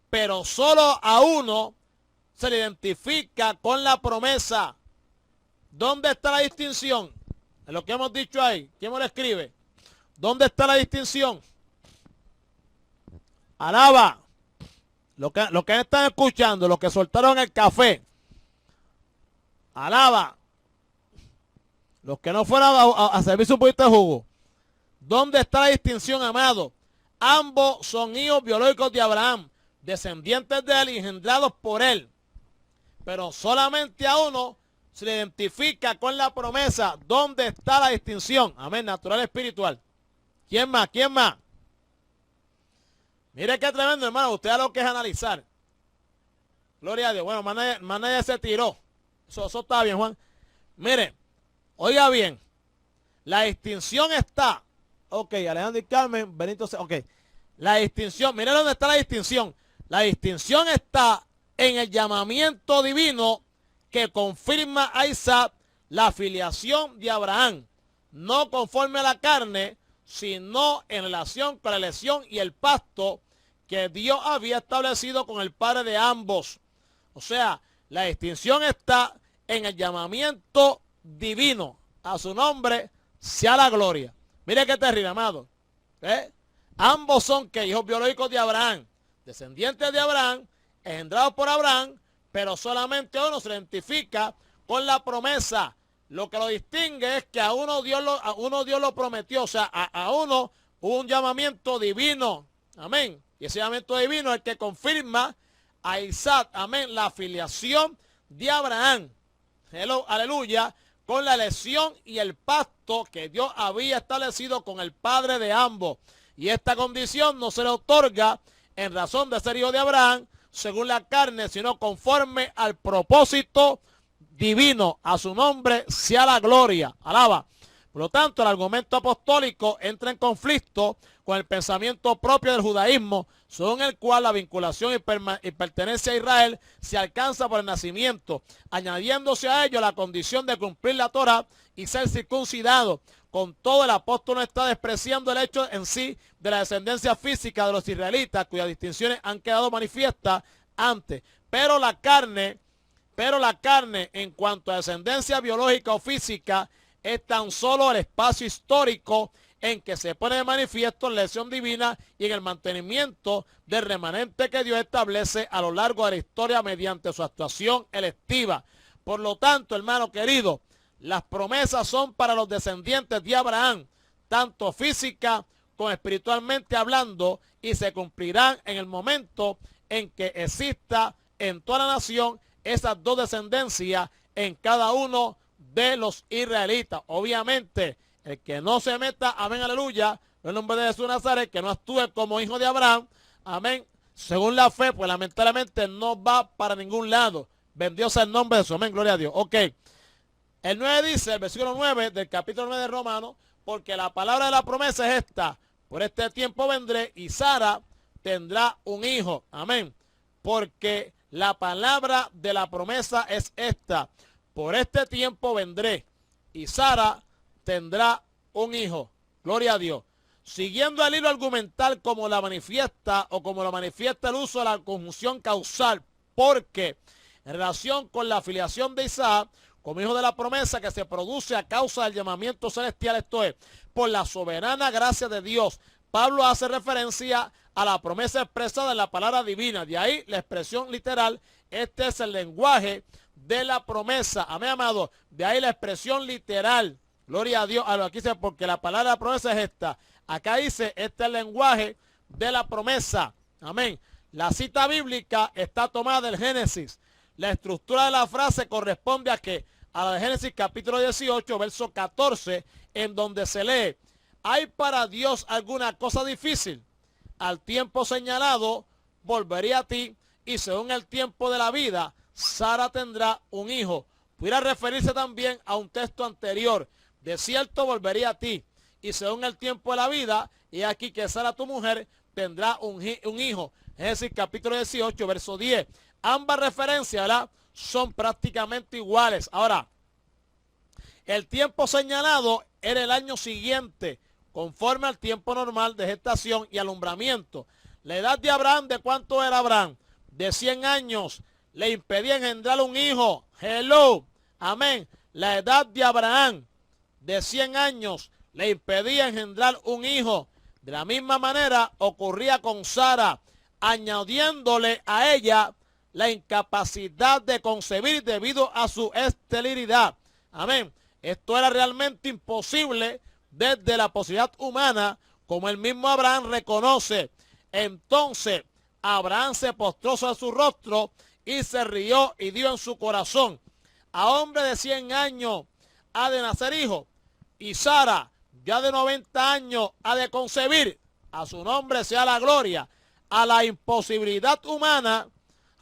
Pero solo a uno se le identifica con la promesa. ¿Dónde está la distinción? En lo que hemos dicho ahí. ¿Quién me lo escribe? ¿Dónde está la distinción? Alaba. Los que están escuchando, los que soltaron el café. Alaba. Los que no fueron a servir su poquito de jugo. ¿Dónde está la distinción, amado? Ambos son hijos biológicos de Abraham, descendientes de él y engendrados por él. Pero solamente a uno se le identifica con la promesa. ¿Dónde está la distinción? Amén, natural espiritual. ¿Quién más? ¿Quién más? Mire qué tremendo, hermano. Usted a lo que es analizar. Gloria a Dios. Bueno, Manaya se tiró. Eso está bien, Juan. Mire, oiga bien. La distinción está. Ok, Alejandro y Carmen, Benito. Ok. La distinción, mire dónde está la distinción. La distinción está en el llamamiento divino que confirma a Isaac la filiación de Abraham. No conforme a la carne, sino en relación con la elección y el pacto que Dios había establecido con el padre de ambos. O sea, la distinción está en el llamamiento divino. A su nombre sea la gloria. Mire qué terrible, amado. Ambos son que hijos biológicos de Abraham, descendientes de Abraham, engendrados por Abraham, pero solamente uno se identifica con la promesa. Lo que lo distingue es que a uno Dios lo prometió, o sea, a uno hubo un llamamiento divino. Amén. Y ese llamamiento divino es el que confirma a Isaac, amén, la filiación de Abraham. Hello, aleluya, con la elección y el pacto que Dios había establecido con el padre de ambos. Y esta condición no se le otorga en razón de ser hijo de Abraham, según la carne, sino conforme al propósito divino. A su nombre sea la gloria. Alaba. Por lo tanto, el argumento apostólico entra en conflicto con el pensamiento propio del judaísmo, según el cual la vinculación y pertenencia a Israel se alcanza por el nacimiento, añadiéndose a ello la condición de cumplir la Torah y ser circuncidado. Con todo, el apóstol no está despreciando el hecho en sí de la descendencia física de los israelitas, cuyas distinciones han quedado manifiestas antes. Pero la carne, en cuanto a descendencia biológica o física, es tan solo el espacio histórico en que se pone de manifiesto la elección divina y en el mantenimiento del remanente que Dios establece a lo largo de la historia mediante su actuación electiva. Por lo tanto, hermano querido, las promesas son para los descendientes de Abraham, tanto física como espiritualmente hablando, y se cumplirán en el momento en que exista en toda la nación esas dos descendencias en cada uno de los israelitas. Obviamente, el que no se meta, amén, aleluya, en el nombre de Jesús de Nazaret, que no actúe como hijo de Abraham, amén, según la fe, pues lamentablemente no va para ningún lado. Bendito sea el nombre de Jesús, amén, gloria a Dios. Ok, el 9 dice, el versículo 9 del capítulo 9 de Romanos, porque la palabra de la promesa es esta: por este tiempo vendré y Sara tendrá un hijo, amén, porque la palabra de la promesa es esta: por este tiempo vendré y Sara tendrá un hijo. Gloria a Dios. Siguiendo el hilo argumental como la manifiesta o como lo manifiesta el uso de la conjunción causal, porque en relación con la filiación de Isaac como hijo de la promesa que se produce a causa del llamamiento celestial, esto es, por la soberana gracia de Dios, Pablo hace referencia a la promesa expresada en la palabra divina. De ahí la expresión literal: este es el lenguaje de la promesa. Amén, amado. De ahí la expresión literal. Gloria a Dios. Aquí dice, porque la palabra de la promesa es esta. Acá dice, este es el lenguaje de la promesa. Amén. La cita bíblica está tomada del Génesis. La estructura de la frase corresponde a que a la de Génesis capítulo 18, verso 14, en donde se lee: ¿hay para Dios alguna cosa difícil? Al tiempo señalado volveré a ti, y según el tiempo de la vida, Sara tendrá un hijo. Pudiera referirse también a un texto anterior: de cierto volveré a ti, y según el tiempo de la vida, y aquí que Sara tu mujer tendrá un hijo. Génesis capítulo 18, verso 10. Ambas referencias, ¿verdad?, son prácticamente iguales. Ahora, el tiempo señalado era el año siguiente, conforme al tiempo normal de gestación y alumbramiento. La edad de Abraham, ¿de cuánto era Abraham? De 100 años. Le impedía engendrar un hijo. Hello. Amén. La edad de Abraham, de 100 años, le impedía engendrar un hijo. De la misma manera ocurría con Sara, añadiéndole a ella la incapacidad de concebir debido a su esterilidad. Amén. Esto era realmente imposible desde la posibilidad humana, como el mismo Abraham reconoce. Entonces Abraham se postró sobre su rostro y se rió y dio en su corazón: a hombre de 100 años ha de nacer hijo, y Sara ya de 90 años ha de concebir. A su nombre sea la gloria. A la imposibilidad humana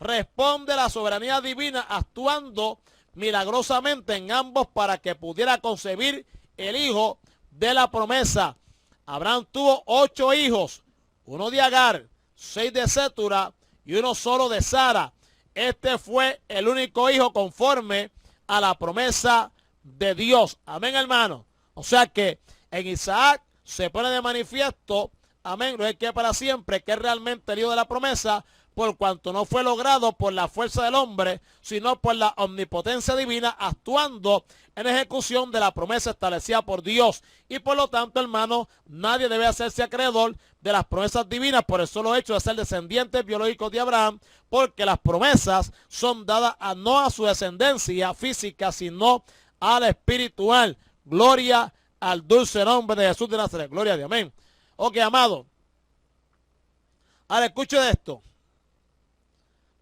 responde la soberanía divina actuando milagrosamente en ambos para que pudiera concebir el hijo de la promesa. Abraham tuvo 8 hijos, 1 de Agar, 6 de Cetura y 1 solo de Sara. Este fue el único hijo conforme a la promesa de Dios. Amén, hermano. O sea que en Isaac se pone de manifiesto, amén, lo es que para siempre, que es realmente el hijo de la promesa, por cuanto no fue logrado por la fuerza del hombre, sino por la omnipotencia divina actuando en ejecución de la promesa establecida por Dios. Y por lo tanto, hermano, nadie debe hacerse acreedor de las promesas divinas por el solo hecho de ser descendientes biológicos de Abraham, porque las promesas son dadas no a su descendencia física, sino a la espiritual. Gloria al dulce nombre de Jesús de Nazaret. Gloria a Dios. Amén. Ok, amado. Ahora escuche de esto.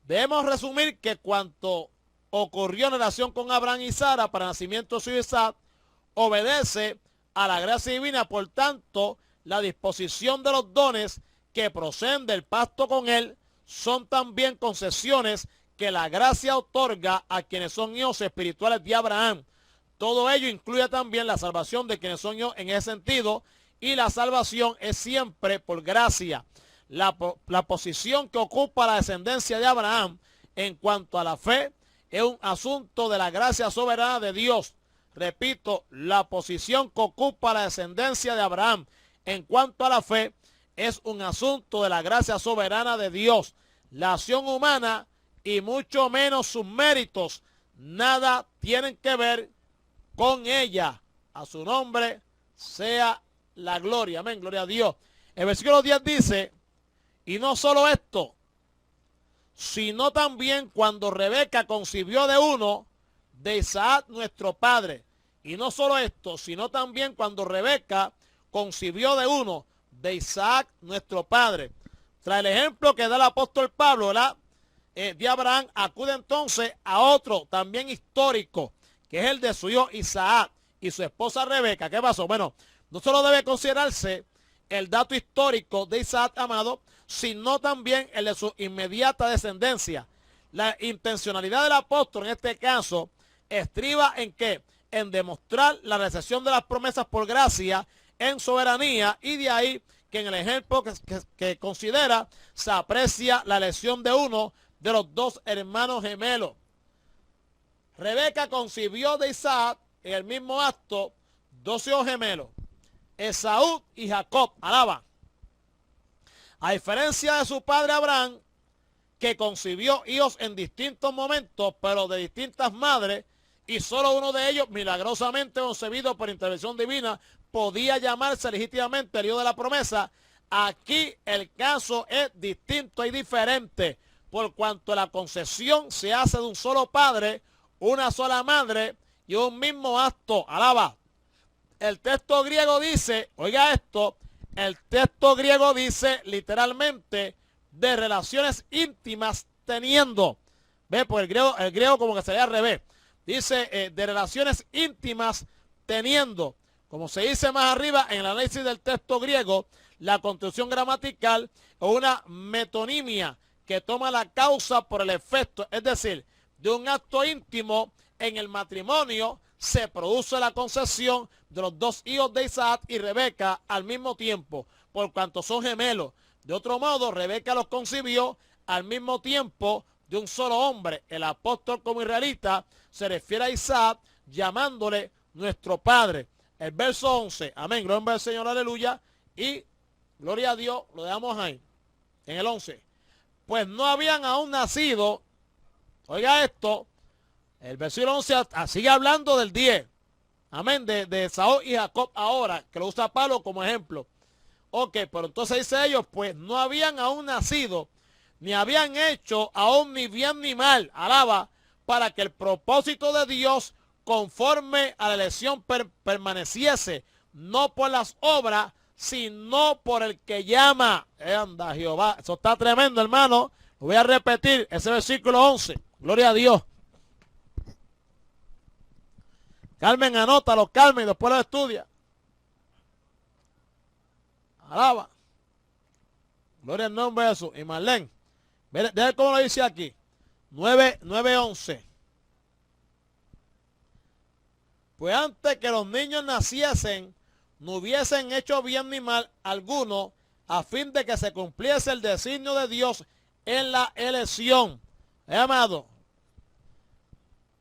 Debemos resumir que cuanto ocurrió en relación con Abraham y Sara para el nacimiento de su Isaac obedece a la gracia divina. Por tanto, la disposición de los dones que proceden del pacto con él son también concesiones que la gracia otorga a quienes son hijos espirituales de Abraham. Todo ello incluye también la salvación de quienes son hijos en ese sentido, y la salvación es siempre por gracia. La posición que ocupa la descendencia de Abraham en cuanto a la fe es un asunto de la gracia soberana de Dios. Repito, la posición que ocupa la descendencia de Abraham en cuanto a la fe es un asunto de la gracia soberana de Dios. La acción humana y mucho menos sus méritos nada tienen que ver con ella. A su nombre sea la gloria. Amén, gloria a Dios. El versículo 10 dice: y no solo esto, sino también cuando Rebeca concibió de uno de Isaac nuestro padre. Y no solo esto, sino también cuando Rebeca concibió de uno de Isaac nuestro padre. Tras el ejemplo que da el apóstol Pablo, ¿verdad?, de Abraham, acude entonces a otro también histórico, que es el de su hijo Isaac y su esposa Rebeca. ¿Qué pasó? Bueno, no solo debe considerarse el dato histórico de Isaac, amado, sino también el de su inmediata descendencia. La intencionalidad del apóstol en este caso estriba en qué: en demostrar la recepción de las promesas por gracia en soberanía, y de ahí que en el ejemplo que considera se aprecia la elección de uno de los 2 hermanos gemelos. Rebeca concibió de Isaac en el mismo acto 2 hijos gemelos, Esaú y Jacob. Alaba. A diferencia de su padre Abraham, que concibió hijos en distintos momentos, pero de distintas madres, y solo uno de ellos, milagrosamente concebido por intervención divina, podía llamarse legítimamente el hijo de la promesa. Aquí el caso es distinto y diferente, por cuanto la concesión se hace de un solo padre, una sola madre y un mismo acto. Alaba. El texto griego dice, oiga esto, el texto griego dice literalmente de relaciones íntimas teniendo. Ve, pues el griego como que sería al revés. Dice de relaciones íntimas teniendo. Como se dice más arriba en el análisis del texto griego, la construcción gramatical es una metonimia que toma la causa por el efecto. Es decir, de un acto íntimo en el matrimonio se produce la concesión de los 2 hijos de Isaac y Rebeca al mismo tiempo, por cuanto son gemelos. De otro modo, Rebeca los concibió al mismo tiempo de un solo hombre. El apóstol como israelita se refiere a Isaac llamándole nuestro padre. El verso 11, amén, gloria al Señor, aleluya, y gloria a Dios, lo dejamos ahí, en el 11. Pues no habían aún nacido, oiga esto, el versículo 11 sigue hablando del 10, amén, de Esaú y Jacob ahora, que lo usa Pablo como ejemplo. Ok, pero entonces dice ellos, pues no habían aún nacido, ni habían hecho aún ni bien ni mal, alaba, para que el propósito de Dios conforme a la elección permaneciese, no por las obras, sino por el que llama. Anda Jehová, eso está tremendo, hermano. Lo voy a repetir, ese versículo 11, gloria a Dios. Carmen, anótalo, Carmen, y después lo estudia. Alaba. Gloria al nombre de Jesús. Y Marlene, vean cómo lo dice aquí. 9:11. Pues antes que los niños naciesen, no hubiesen hecho bien ni mal alguno, a fin de que se cumpliese el designio de Dios en la elección. Amado,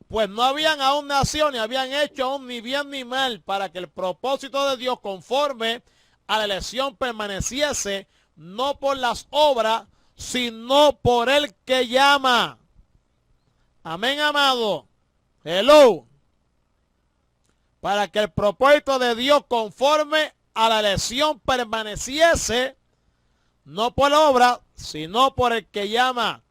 pues no habían aún nacido, ni habían hecho aún ni bien ni mal, para que el propósito de Dios conforme a la elección permaneciese, no por las obras, sino por el que llama. Amén, amado. Hello. Para que el propósito de Dios conforme a la elección permaneciese, no por obra, sino por el que llama.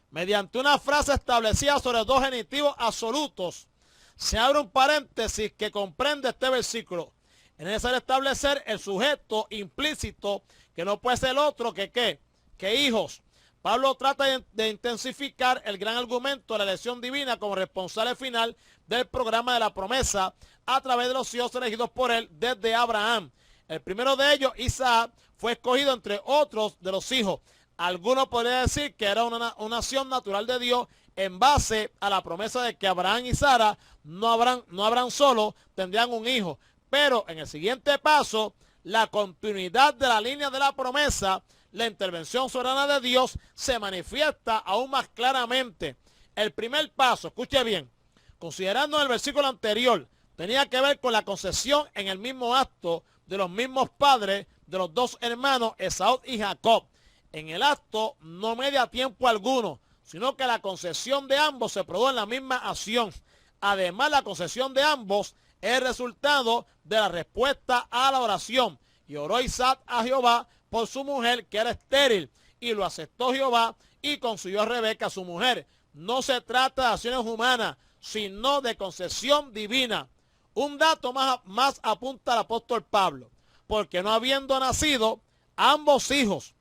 Mediante una frase establecida sobre dos genitivos absolutos, se abre un paréntesis que comprende este versículo. Es necesario establecer el sujeto implícito, que no puede ser otro que hijos. Pablo trata de intensificar el gran argumento de la elección divina como responsable final del programa de la promesa a través de los hijos elegidos por él desde Abraham. El primero de ellos, Isaac, fue escogido entre otros de los hijos. Algunos podrían decir que era una nación natural de Dios en base a la promesa de que Abraham y Sara no habrán solo, tendrían un hijo. Pero en el siguiente paso, la continuidad de la línea de la promesa, la intervención soberana de Dios se manifiesta aún más claramente. El primer paso, escuche bien, considerando el versículo anterior, tenía que ver con la concesión en el mismo acto de los mismos padres de los dos hermanos, Esaú y Jacob. En el acto no media tiempo alguno, sino que la concesión de ambos se produjo en la misma acción. Además, la concesión de ambos es el resultado de la respuesta a la oración. Y oró Isaac a Jehová por su mujer, que era estéril, y lo aceptó Jehová y concibió a Rebeca, su mujer. No se trata de acciones humanas, sino de concesión divina. Un dato más apunta al apóstol Pablo, porque no habiendo nacido, ambos hijos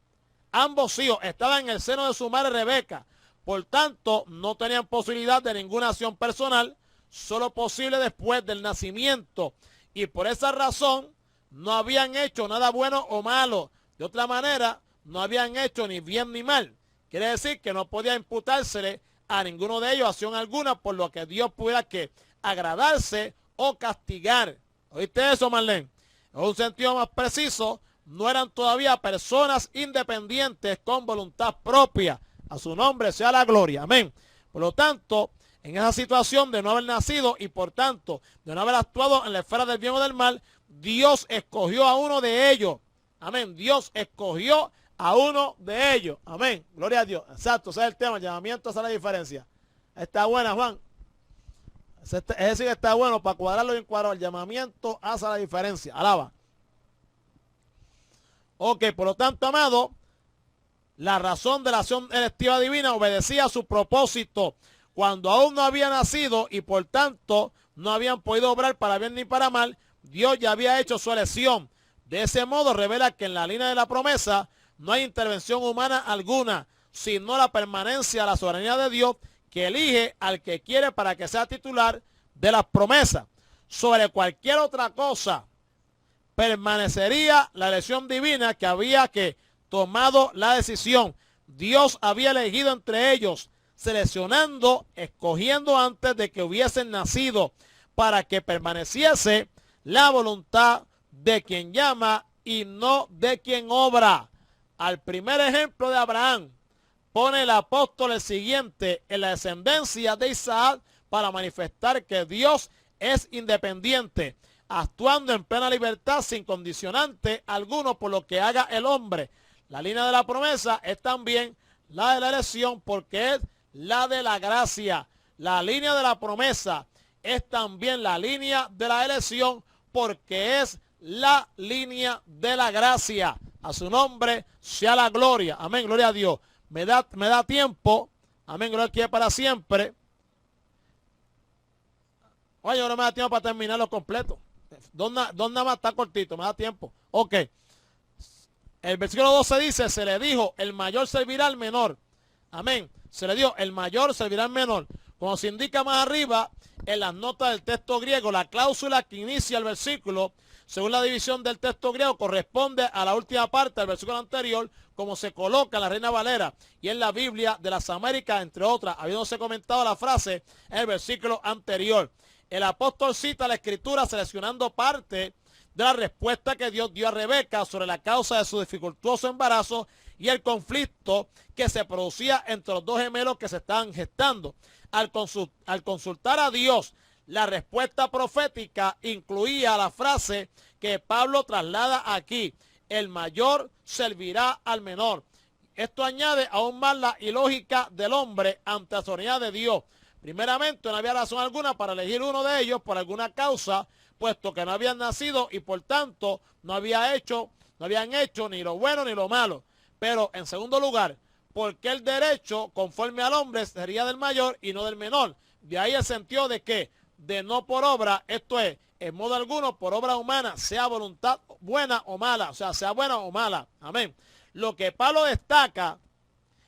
estaban en el seno de su madre Rebeca. Por tanto, no tenían posibilidad de ninguna acción personal, solo posible después del nacimiento. Y por esa razón, no habían hecho nada bueno o malo. De otra manera, no habían hecho ni bien ni mal. Quiere decir que no podía imputársele a ninguno de ellos acción alguna, por lo que Dios pudiera que agradarse o castigar. ¿Oíste eso, Marlene? En un sentido más preciso, no eran todavía personas independientes con voluntad propia. A su nombre sea la gloria. Amén. Por lo tanto, en esa situación de no haber nacido y por tanto de no haber actuado en la esfera del bien o del mal, Dios escogió a uno de ellos. Amén. Dios escogió a uno de ellos. Amén. Gloria a Dios. Exacto. Ese es el tema. El llamamiento hace la diferencia. Está buena, Juan. Es decir, está bueno para cuadrarlo bien cuadrado. El llamamiento hace la diferencia. Alaba. Ok, por lo tanto, amado, la razón de la acción electiva divina obedecía a su propósito cuando aún no había nacido y por tanto no habían podido obrar para bien ni para mal. Dios ya había hecho su elección. De ese modo revela que en la línea de la promesa no hay intervención humana alguna, sino la permanencia de la soberanía de Dios, que elige al que quiere para que sea titular de las promesas. Sobre cualquier otra cosa permanecería la elección divina, que había que tomado la decisión. Dios había elegido entre ellos, seleccionando, escogiendo antes de que hubiesen nacido, para que permaneciese la voluntad de quien llama y no de quien obra. Al primer ejemplo de Abraham pone el apóstol el siguiente en la descendencia de Isaac, para manifestar que Dios es independiente, actuando en plena libertad sin condicionante alguno por lo que haga el hombre. La línea de la promesa es también la de la elección, porque es la de la gracia. La línea de la promesa es también la línea de la elección, porque es la línea de la gracia. A su nombre sea la gloria. Amén, gloria a Dios. Me da tiempo. Amén, gloria a Dios para siempre. Oye, ahora me da tiempo para terminarlo completo. ¿Dónde más está cortito? Me da tiempo. Ok. El versículo 12 dice, se le dijo, el mayor servirá al menor. Amén. Se le dijo, el mayor servirá al menor. Como se indica más arriba, en las notas del texto griego, la cláusula que inicia el versículo según la división del texto griego, corresponde a la última parte del versículo anterior, como se coloca en la Reina Valera y en la Biblia de las Américas, entre otras, habiéndose comentado la frase en el versículo anterior. El apóstol cita la escritura seleccionando parte de la respuesta que Dios dio a Rebeca sobre la causa de su dificultuoso embarazo y el conflicto que se producía entre los dos gemelos que se estaban gestando. Al consultar a Dios, la respuesta profética incluía la frase que Pablo traslada aquí: el mayor servirá al menor. Esto añade aún más la ilógica del hombre ante la soberanía de Dios. Primeramente, no había razón alguna para elegir uno de ellos por alguna causa, puesto que no habían nacido y por tanto no habían hecho ni lo bueno ni lo malo. Pero en segundo lugar, porque el derecho conforme al hombre sería del mayor y no del menor. De ahí el sentido de que, de no por obra, esto es, en modo alguno por obra humana, sea voluntad buena o mala, o sea, sea buena o mala. Amén. Lo que Pablo destaca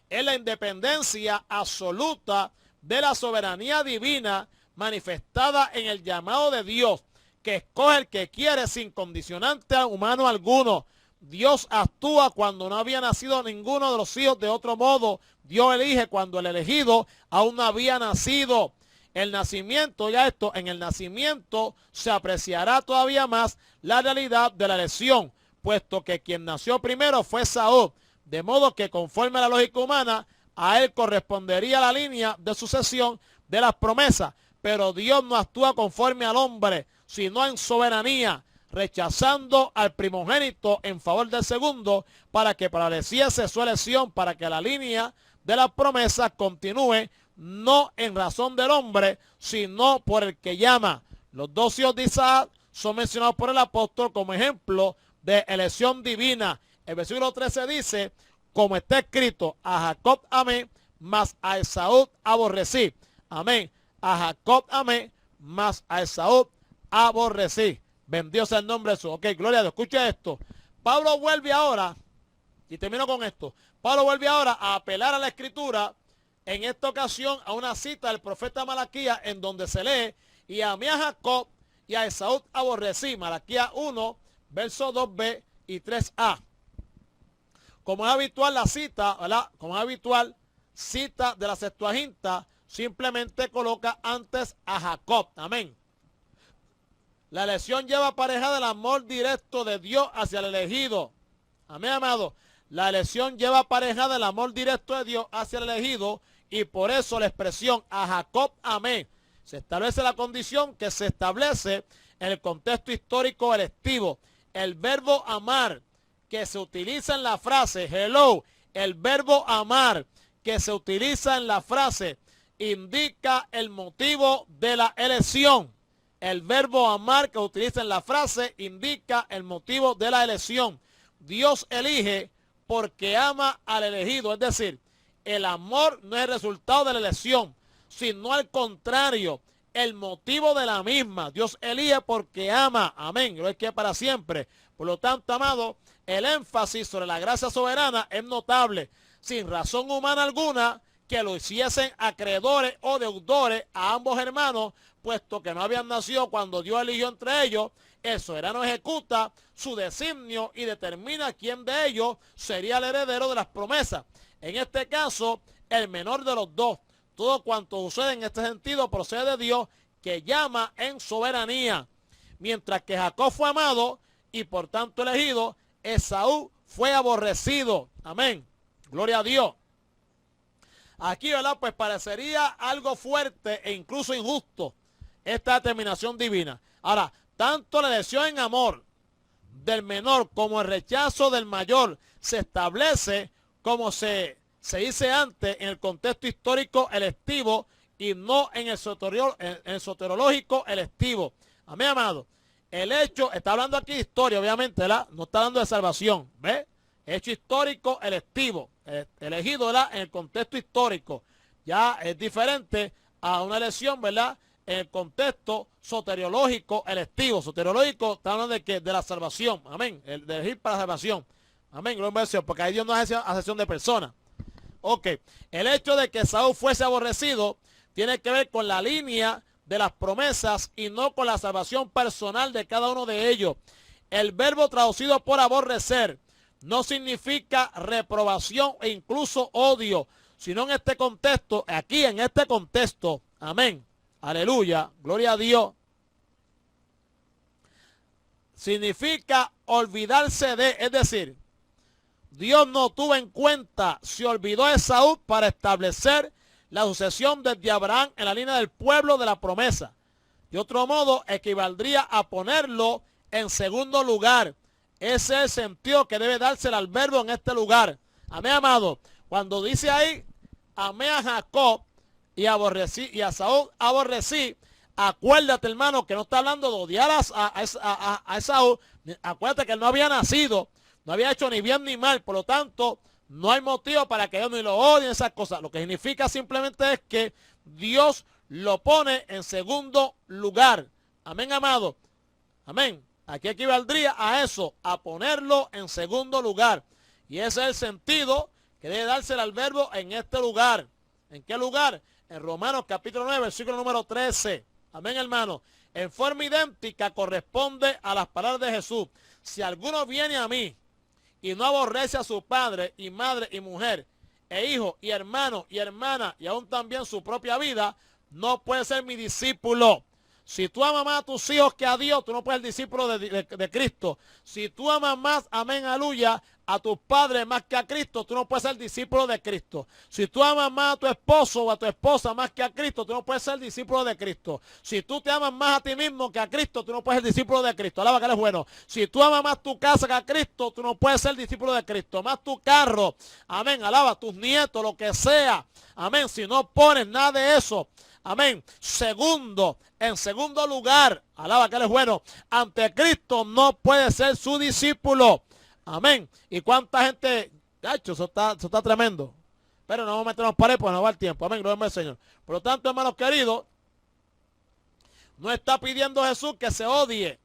es la independencia absoluta de la soberanía divina manifestada en el llamado de Dios, que escoge el que quiere sin condicionante humano alguno. Dios actúa cuando no había nacido ninguno de los hijos de otro modo. Dios elige cuando el elegido aún no había nacido. El nacimiento, en el nacimiento se apreciará todavía más la realidad de la elección, puesto que quien nació primero fue Saúl, de modo que conforme a la lógica humana, a él correspondería la línea de sucesión de las promesas, pero Dios no actúa conforme al hombre, sino en soberanía, rechazando al primogénito en favor del segundo, para que prevaleciese su elección, para que la línea de las promesas continúe, no en razón del hombre, sino por el que llama. Los dos hijos de Isaac son mencionados por el apóstol como ejemplo de elección divina. El versículo 13 dice: como está escrito, a Jacob amé, mas a Esaú aborrecí. Amén. A Jacob amé, mas a Esaú aborrecí. Bendito sea el nombre de Jesús. Ok, gloria a Dios. Escuche esto. Pablo vuelve ahora, y termino con esto. Pablo vuelve ahora a apelar a la escritura, en esta ocasión a una cita del profeta Malaquías, en donde se lee: y amé a Jacob y a Esaú aborrecí. Malaquías 1, versos 2b y 3a. Como es habitual la cita, ¿verdad? Como es habitual, cita de la Septuaginta, simplemente coloca antes a Jacob. Amén. La elección lleva aparejada el amor directo de Dios hacia el elegido. Amén, amado. La elección lleva aparejada el amor directo de Dios hacia el elegido, y por eso la expresión a Jacob amé se establece la condición que se establece en el contexto histórico electivo. El verbo amar que se utiliza en la frase hello, el verbo amar que se utiliza en la frase indica el motivo de la elección. El verbo amar que utiliza en la frase indica el motivo de la elección. Dios elige porque ama al elegido, es decir, el amor no es el resultado de la elección, sino al contrario, el motivo de la misma. Dios elige porque ama, amén, lo es que para siempre. Por lo tanto, amado, el énfasis sobre la gracia soberana es notable, sin razón humana alguna que lo hiciesen acreedores o deudores a ambos hermanos, puesto que no habían nacido cuando Dios eligió entre ellos. El soberano ejecuta su designio y determina quién de ellos sería el heredero de las promesas. En este caso, el menor de los dos. Todo cuanto sucede en este sentido procede de Dios, que llama en soberanía. Mientras que Jacob fue amado y por tanto elegido, Esaú fue aborrecido. Amén. Gloria a Dios. Aquí, ¿verdad? Pues parecería algo fuerte e incluso injusto esta determinación divina. Ahora, tanto la elección en amor del menor como el rechazo del mayor se establece, como se dice antes, en el contexto histórico electivo y no en el soteriológico electivo. Amén, amado. El hecho, está hablando aquí de historia, obviamente, ¿verdad? No está hablando de salvación, ¿ves? Hecho histórico electivo, elegido, ¿verdad? En el contexto histórico. Ya es diferente a una elección, ¿verdad? En el contexto soteriológico electivo. Soteriológico está hablando de que de la salvación, amén, el de elegir para la salvación. Amén, gloria a Dios, porque ahí Dios no hace acepción de personas. Ok, el hecho de que Saúl fuese aborrecido tiene que ver con la línea de las promesas y no con la salvación personal de cada uno de ellos. El verbo traducido por aborrecer no significa reprobación e incluso odio, sino en este contexto, aquí en este contexto, amén, aleluya, gloria a Dios, significa olvidarse de, es decir, Dios no tuvo en cuenta, se olvidó de Esaú para establecer la sucesión desde Abraham en la línea del pueblo de la promesa. De otro modo, equivaldría a ponerlo en segundo lugar. Ese es el sentido que debe dársele al verbo en este lugar. Amén, amado. Cuando dice ahí, amé a Jacob y aborrecí, y a Saúl aborrecí, acuérdate, hermano, que no está hablando de odiar a Esaú. Acuérdate que él no había nacido, no había hecho ni bien ni mal, por lo tanto, no hay motivo para que Dios ni lo odie, esas cosas. Lo que significa simplemente es que Dios lo pone en segundo lugar. Amén, amado. Amén. Aquí equivaldría a eso, a ponerlo en segundo lugar. Y ese es el sentido que debe dársele al verbo en este lugar. ¿En qué lugar? En Romanos capítulo 9, versículo número 13. Amén, hermano. En forma idéntica corresponde a las palabras de Jesús. Si alguno viene a mí y no aborrece a su padre y madre y mujer, e hijo y hermano y hermana, y aún también su propia vida, no puede ser mi discípulo. Si tú amas más a tus hijos que a Dios, tú no puedes ser discípulo de Cristo. Si tú amas más, amén, aleluya, a tus padres más que a Cristo, tú no puedes ser discípulo de Cristo. Si tú amas más a tu esposo o a tu esposa más que a Cristo, tú no puedes ser discípulo de Cristo. Si tú te amas más a ti mismo que a Cristo, tú no puedes ser discípulo de Cristo. Alaba que Él es bueno. Si tú amas más tu casa que a Cristo, tú no puedes ser discípulo de Cristo. Más tu carro, amén, alaba, tus nietos, lo que sea, amén. Si no pones nada de eso, amén. Segundo, en segundo lugar, alaba que Él es bueno, ante Cristo no puede ser su discípulo. Amén. ¿Y cuánta gente? Gacho, eso está tremendo. Pero no vamos a meternos para él porque no va el tiempo. Amén, gloria al Señor. Por lo tanto, hermanos queridos, no está pidiendo Jesús que se odie,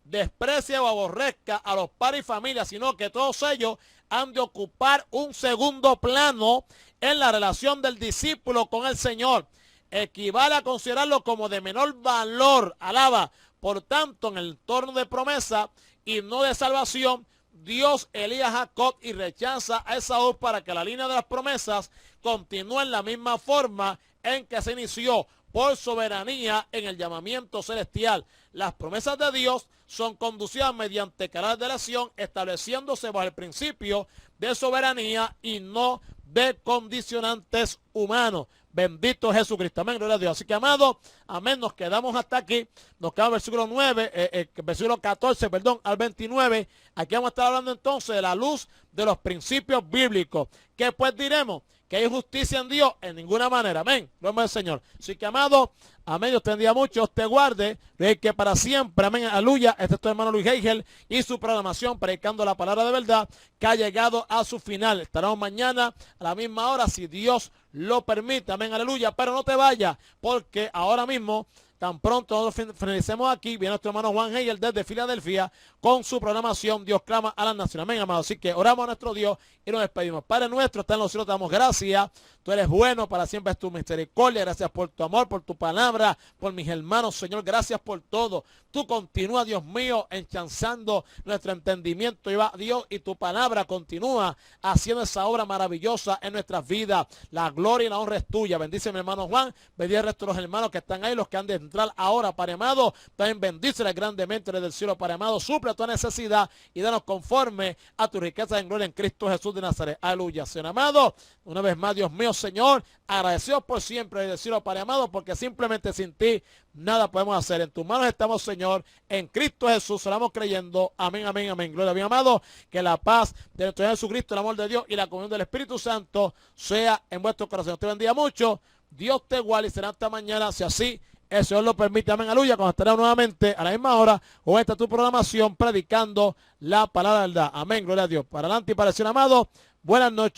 desprecie o aborrezca a los padres y familias, sino que todos ellos han de ocupar un segundo plano en la relación del discípulo con el Señor. Equivale a considerarlo como de menor valor, alaba. Por tanto, en el entorno de promesa y no de salvación, Dios elige a Jacob y rechaza a Esaú para que la línea de las promesas continúe en la misma forma en que se inició, por soberanía en el llamamiento celestial. Las promesas de Dios son conducidas mediante canales de elección, estableciéndose bajo el principio de soberanía y no de condicionantes humanos. Bendito Jesucristo. Amén, gloria a Dios. Así que, amado, amén, nos quedamos hasta aquí. Nos queda el versículo 9, versículo 14, perdón, al 29. Aquí vamos a estar hablando entonces de la luz de los principios bíblicos. ¿Qué pues diremos? ¿Que hay justicia en Dios? En ninguna manera. Amén. Gloria al Señor. Así que, amado, amén, Dios te bendiga mucho, Dios te guarde, que para siempre, amén, aleluya. Este es tu hermano Luis Heigel y su programación predicando la palabra de verdad que ha llegado a su final. Estaremos mañana a la misma hora, si Dios lo permite, amén, aleluya. Pero no te vayas, porque ahora mismo, tan pronto nosotros finalicemos aquí, viene nuestro hermano Juan Heigel desde Filadelfia con su programación Dios clama a las naciones. Amén, amado. Así que oramos a nuestro Dios y nos despedimos. Padre nuestro, está en los cielos, te damos gracias. Tú eres bueno, para siempre es tu misericordia. Gracias por tu amor, por tu palabra, por mis hermanos, Señor. Gracias por todo. Tú continúa, Dios mío, enchanzando nuestro entendimiento, Dios, y tu palabra continúa haciendo esa obra maravillosa en nuestras vidas. La gloria y la honra es tuya. Bendice mi hermano Juan, bendice el resto de los hermanos que están ahí, los que han de entrar ahora, Padre amado. También bendíceles grandemente desde el cielo, Padre amado. Suple tu necesidad y danos conforme a tu riqueza en gloria en Cristo Jesús de Nazaret. Aleluya. Señor amado, una vez más, Dios mío, Señor, agradecidos por siempre desde el cielo, Padre amado, porque simplemente sin ti nada podemos hacer. En tus manos estamos, Señor, en Cristo Jesús, oramos creyendo. Amén, amén, amén. Gloria a mi amado, que la paz de nuestro Señor Jesucristo, el amor de Dios y la comunión del Espíritu Santo sea en vuestro corazón. Te bendiga mucho, Dios te guarde y será hasta mañana, si así el Señor lo permite. Amén, aleluya. Cuando estaremos nuevamente a la misma hora o esta tu programación predicando la palabra de verdad. Amén, gloria a Dios. Para adelante y para el Señor amado, buenas noches.